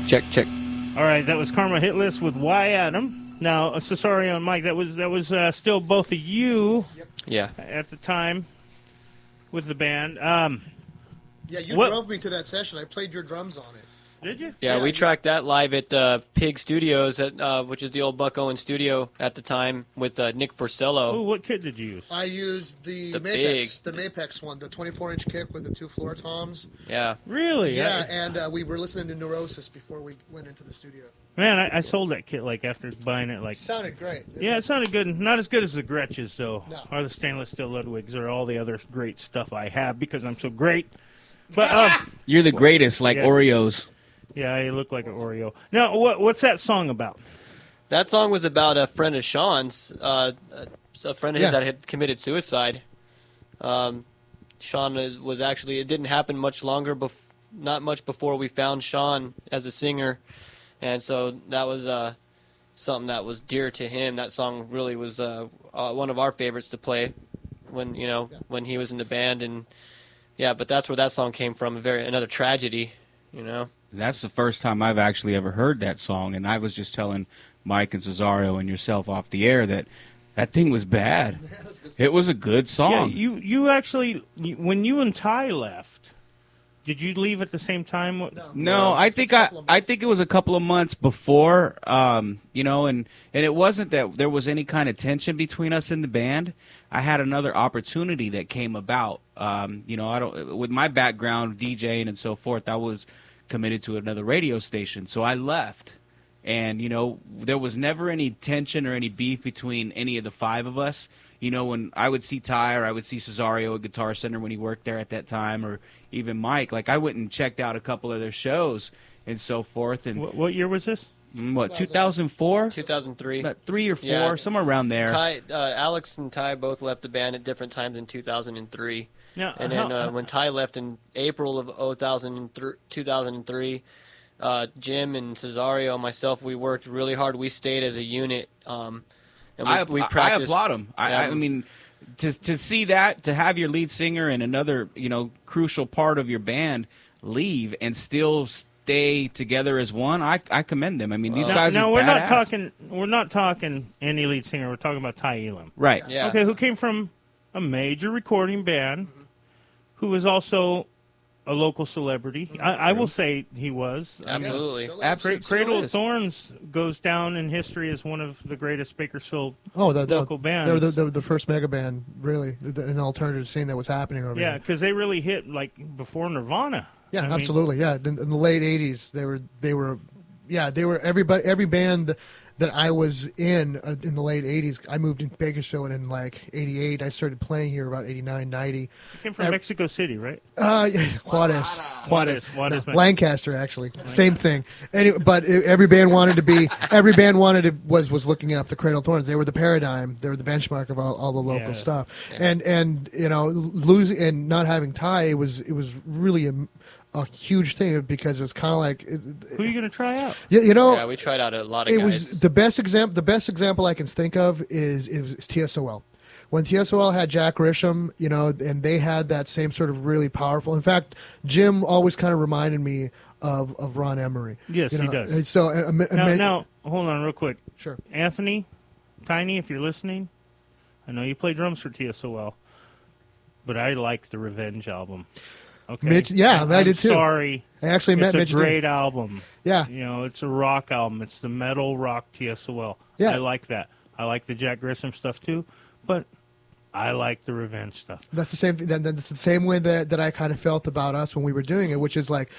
Check. All right, that was Karmahitlist with Why Adam. Now, Cesario and Mike, that was still both of you. Yeah. At the time with the band. Yeah, you drove me to that session. I played your drums on it. Did you? Yeah, we tracked that live at Pig Studios, which is the old Buck Owens studio at the time, with Nick Forcello. Oh, what kit did you use? I used the Mapex one, the 24-inch kick with the 2 floor toms. Yeah. Really? Yeah, and we were listening to Neurosis before we went into the studio. Man, I sold that kit after buying it. It sounded great. It sounded good. Not as good as the Gretches, though, No. or the stainless steel Ludwigs, or all the other great stuff I have because I'm so great. But You're the greatest, like Yeah. Oreos. yeah, I look like an Oreo. Now, what's that song about? That song was about a friend of Sean's, a friend of his Yeah. that had committed suicide. Sean was actually, it didn't happen much longer, not much before we found Sean as a singer. And so that was something that was dear to him. That song really was one of our favorites to play when he was in the band. And yeah, but that's where that song came from. Another tragedy, That's the first time I've actually ever heard that song, and I was just telling Mike and Cesario and yourself off the air that thing was bad. It was a good song. Yeah, you actually, when you and Ty left, Did you leave at the same time? No, I think it was a couple of months before, you know, and it wasn't that there was any kind of tension between us in the band. I had another opportunity that came about. You know, with my background DJing and so forth, I was committed to another radio station, so I left. And you know, there was never any tension or any beef between any of the five of us. You know, when I would see Ty or I would see Cesario at Guitar Center when he worked there at that time, or even Mike, like I went and checked out a couple of their shows and so forth. And what year was this? What, 2004? 2003. About 3 or 4, Yeah. somewhere around there. Alex and Ty both left the band at different times in 2003. Yeah, And then when Ty left in April of 2003, Jim and Cesario and myself, we worked really hard. We stayed as a unit. And we practiced. I applaud him. I mean, to see that, to have your lead singer and another, you know, crucial part of your band leave and still stay together as one, I commend them. I mean, these guys are badass. We're not talking any lead singer. We're talking about Ty Elam. Right. Yeah. Okay, who came from a major recording band, who was also a local celebrity. I will say he was. Absolutely. Absolutely. Cradle of is. Thorns goes down in history as one of the greatest Bakersfield Oh, local bands. They were the first mega band, really, in the alternative scene that was happening over Yeah, here. because they really hit like before Nirvana. Yeah, I mean, absolutely. Yeah, in the late '80s, they were every band that I was in the late '80s. I moved in Bakersfield in like '88. I started playing here about '89, '90. You came from Mexico City, right? Juarez, Juarez, Lancaster, actually, same thing. Anyway, but every band was looking up the Cradle of Thorns. They were the paradigm. They were the benchmark of all the local stuff. Yeah. And you know, losing and not having Ty, it was really a huge thing, because it was kind of like Who are you going to try out? you know. Yeah, we tried out a lot of It guys. was the best example. The best example I can think of is TSOL. When TSOL had Jack Grisham, you know, and they had that same sort of really powerful. In fact, Jim always kind of reminded me of Ron Emery. Yes, you he know? does. And so Now, hold on real quick. sure. Anthony, Tiny, if you're listening, I know you play drums for TSOL, but I like the Revenge album. Okay. Mitch, yeah, And I I'm did too. Sorry. I actually met Mitch. It's a great album. Yeah. You know, it's a rock album. It's the metal rock TSOL. Yeah. I like that. I like the Jack Grissom stuff too, but I like the Revenge stuff. That's the same. That's the same way that I kind of felt about us when we were doing it, which is like,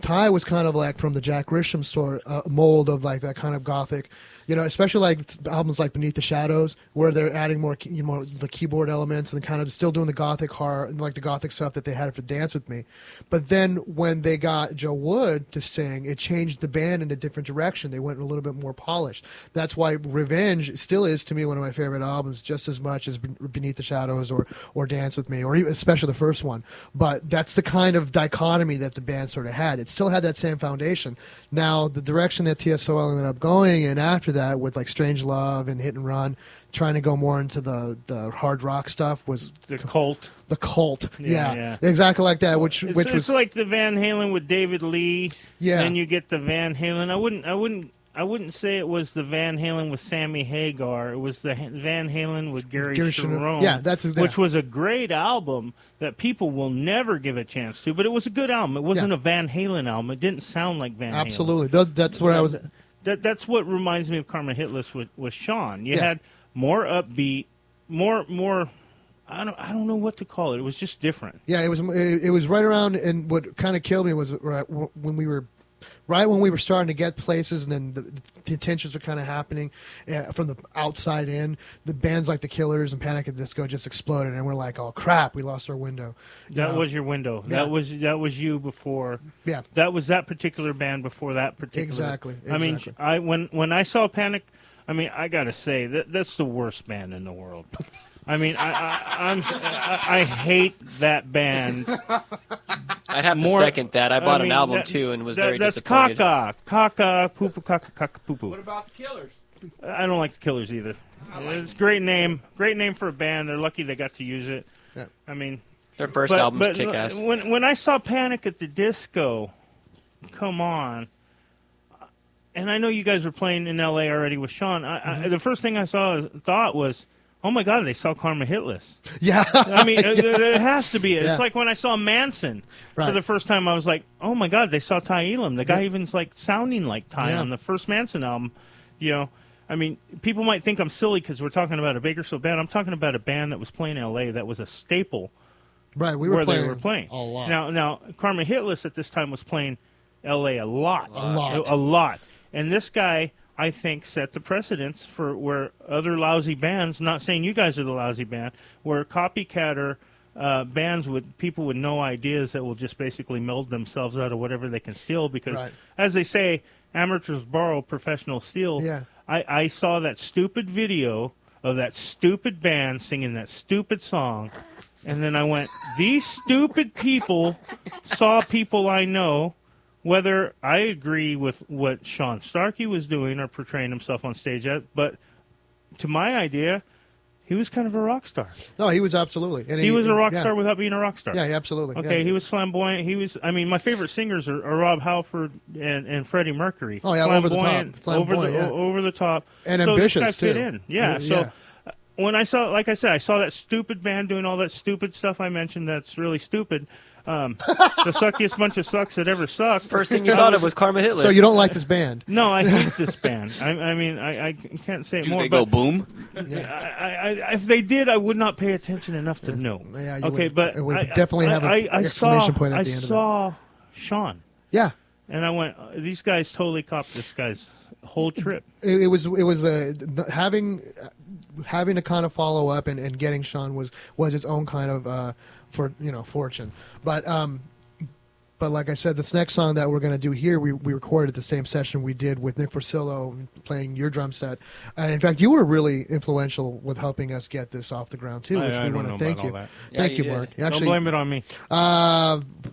Ty was kind of like from the Jack Grisham sort mold of like that kind of gothic, you know, especially like albums like Beneath the Shadows, where they're adding more, you know, the keyboard elements and kind of still doing the gothic horror and like the gothic stuff that they had for Dance With Me. But then when they got Joe Wood to sing, it changed the band in a different direction. They went a little bit more polished. That's why Revenge still is to me one of my favorite albums, just as much as Beneath the Shadows or Dance With Me, or even, especially the first one. But that's the kind of dichotomy that the band sort of had. It still had that same foundation. Now, the direction that TSOL ended up going in after that, with like Strange Love and Hit and Run, trying to go more into the hard rock stuff, was The Cult. the Cult. Yeah. Exactly like that. Which It's was like the Van Halen with David Lee. Yeah. Then you get the Van Halen. I wouldn't say it was the Van Halen with Sammy Hagar. It was the Van Halen with Gary Sharon. Yeah, that's exactly. Which was a great album that people will never give a chance to, but it was a good album. It wasn't Yeah. a Van Halen album. It didn't sound like Van Halen. Absolutely. That's where I was. That's what reminds me of Karmahitlist with Sean. You Yeah. had more upbeat, more. I don't know what to call it. It was just different. Yeah, it was right around, and what kind of killed me was when we were starting to get places, and then the tensions are kind of happening from the outside in. The bands like the Killers and Panic at the Disco just exploded, and we're like, "Oh crap, we lost our window." That was your window. Yeah. That was you before. Yeah. That was that particular band before that particular. Exactly. I mean, when I saw Panic, I mean, I gotta say that's the worst band in the world. I mean, I hate that band. I'd have to second that. I bought an album too and was very disappointed. That's caca, poo poo, caca, poo poo. What about the Killers? I don't like the Killers either. It's a great name for a band. They're lucky they got to use it. Yeah. I mean, Their first album's kick-ass. When I saw Panic at the Disco, come on. And I know you guys were playing in L.A. already with Sean. The first thing I thought was, oh my God, they saw Karmahitlist. Yeah. I mean, it has to be. It's Yeah. like when I saw Manson for Right. the first time, I was like, oh my God, they saw Ty Elam. The guy Yeah. even's like sounding like Ty Yeah. on the first Manson album. You know, I mean, people might think I'm silly because we're talking about a Bakersfield band. I'm talking about a band that was playing in L.A. that was a staple Right. We were where playing they were playing. a lot. Now, Karmahitlist at this time was playing L.A. a lot. A lot. A lot. And this guy, I think, set the precedence for where other lousy bands, not saying you guys are the lousy band, where copycatter bands with people with no ideas that will just basically meld themselves out of whatever they can steal because, Right. as they say, amateurs borrow, professionals steal. Yeah. I saw that stupid video of that stupid band singing that stupid song, and then I went, these stupid people saw people I know. Whether I agree with what Sean Starkey was doing or portraying himself on stage at, but to my idea, he was kind of a rock star. No, he was absolutely. And He was a rock yeah. star without being a rock star. Yeah, absolutely. Okay, Yeah. he was flamboyant. He was. I mean, my favorite singers are Rob Halford and Freddie Mercury. Oh, yeah, over the top. Flamboyant, Yeah. over the top, And so ambitious, this guy fit too. in. Yeah. So when I saw, like I said, I saw that stupid band doing all that stupid stuff I mentioned. That's really stupid. The suckiest bunch of sucks that ever sucked. First thing you thought of was Karmahitlist. So you don't like this band? No, I hate this band. I mean, I can't say it Do more. they but go boom? if they did, I would not pay attention enough to know. Yeah, you Okay, would- but it would I definitely have an exclamation point at the end of it. I saw Sean, Yeah. and I went, these guys totally copped this guy's whole trip. It was having to kind of follow up and getting Sean was its own kind of fortune. But like I said, this next song that we're going to do here, we recorded the same session we did with Nick Forcillo playing your drum set. And in fact, you were really influential with helping us get this off the ground too, which I we don't want know to thank about you. all that. Yeah, Thank you you, did. Mark. Don't Actually, blame it on me.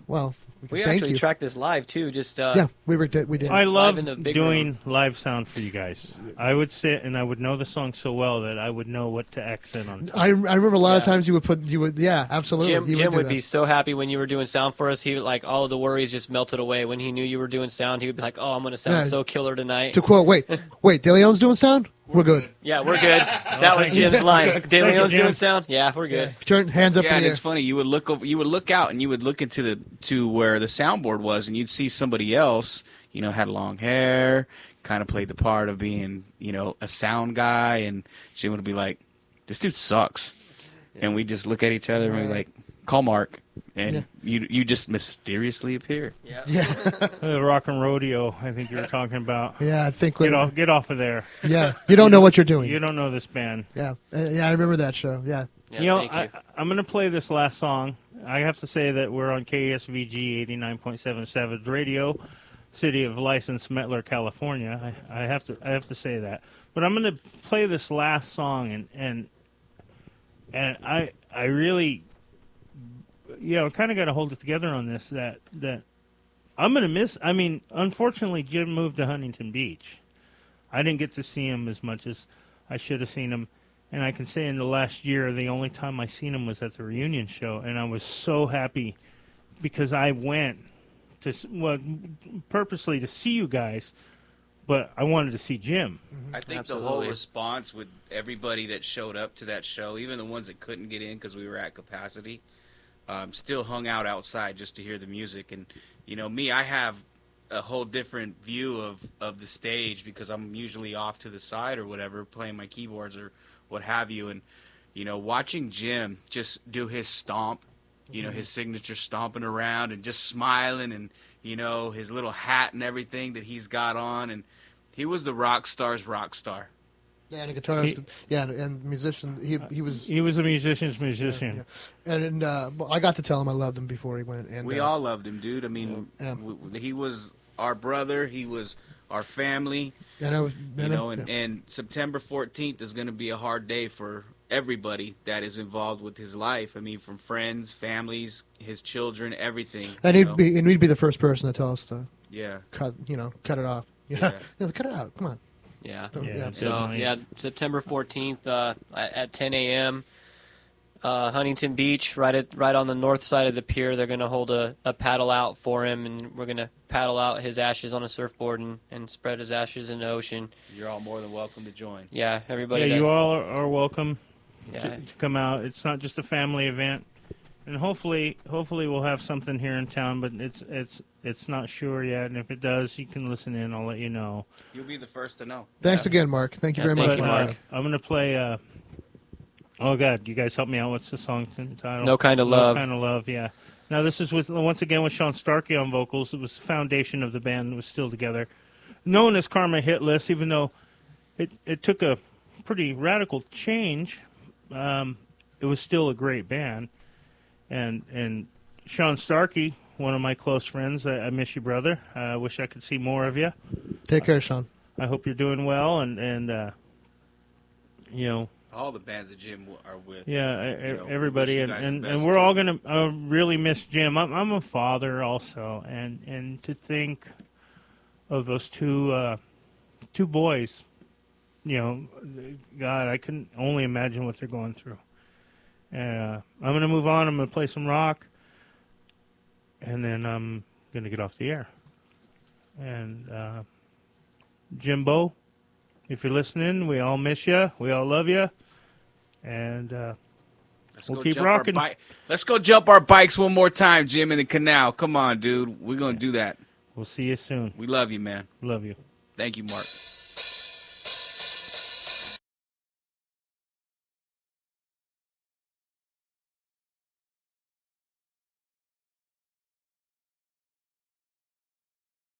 well, We thank actually you. tracked this live too. Just Yeah, we did. I love in the big doing room. live sound for you guys. I would sit and I would know the song so well that I would know what to accent on. I remember a lot of Yeah. times you would absolutely. Jim do would that. be so happy when you were doing sound for us. He like all of the worries just melted away when he knew you were doing sound. He would be like, "Oh, I'm going to sound Yeah. so killer tonight." To quote, wait, De Leon's doing sound? We're good. Yeah, we're good. That was Jim's line. De Leon's Jim. doing sound. Yeah, we're good. Turn hands up Yeah, in and the air. it's funny. You would look out, and you would look to where the soundboard was, and you'd see somebody else. Had long hair, kind of played the part of being, a sound guy, and Jim would be like, "This dude sucks," and we just look at each other and we're like, "Call Mark," and you just mysteriously appear. Yeah. The rock and rodeo, I think you were talking about. Yeah, I think. Get off of there. Yeah, you don't know what you're doing. You don't know this band. Yeah, I remember that show. Yeah. Yeah, Thank thank you. I'm going to play this last song. I have to say that we're on KSVG 89.7 Savage Radio, city of license Metler, California. I have to say that. But I'm going to play this last song, and I really, kind of got to hold it together on this. That I'm going to miss. I mean, unfortunately, Jim moved to Huntington Beach. I didn't get to see him as much as I should have seen him. And I can say in the last year, the only time I seen him was at the reunion show, and I was so happy because I went purposely to see you guys, but I wanted to see Jim. I think the Absolutely. whole response with everybody that showed up to that show, even the ones that couldn't get in because we were at capacity, still hung out outside just to hear the music. And me, I have a whole different view of the stage because I'm usually off to the side or whatever, playing my keyboards or what have you. And watching Jim just do his stomp, his signature stomping around and just smiling, and his little hat and everything that he's got on, and he was the rock star's rock star. Yeah, and a guitarist. And musician. He was. He was a musician's musician. Yeah. And I got to tell him I loved him before he went. And We all loved him, dude. I mean, Yeah. he was our brother. He was our family. And September 14th is going to be a hard day for everybody that is involved with his life. I mean, from friends, families, his children, everything. And he'd be the first person to tell us to Yeah. cut it off. Yeah. Cut it out. Come on. Yeah. Yeah. So definitely. September 14th at 10 a.m. Huntington Beach, right on the north side of the pier. They're going to hold a paddle out for him, and we're going to paddle out his ashes on a surfboard and spread his ashes in the ocean. You're all more than welcome to join. Yeah, everybody. Yeah, you all are welcome Yeah. to come out. It's not just a family event, and hopefully we'll have something here in town. But it's not sure yet. And if it does, you can listen in. I'll let you know. You'll be the first to know. Thanks again, Mark. Thank you Yeah, very thank much. you, for Mark. that. I'm gonna play. Oh God, you guys help me out. What's the song title? No Kind of Love. No Kind of Love. Yeah. Now this is once again with Sean Starkey on vocals. It was the foundation of the band. It was still together, known as Karmahitlist. Even though it took a pretty radical change, it was still a great band. And Sean Starkey, one of my close friends. I miss you, brother. I wish I could see more of you. Take care, Sean. I hope you're doing well, and you know. All the bands that Jim are with. Yeah, you know, everybody, wish you guys the and best, we're too. all gonna really miss Jim. I'm a father also, and to think of those two boys, you know, God, I can only imagine what they're going through. I'm gonna move on. I'm gonna play some rock, and then I'm gonna get off the air. And Jimbo, if you're listening, we all miss you. We all love you. And we'll keep rocking. Let's go jump our bikes one more time, Jim, in the canal. Come on, dude. We're going to do that. We'll see you soon. We love you, man. Love you. Thank you, Mark.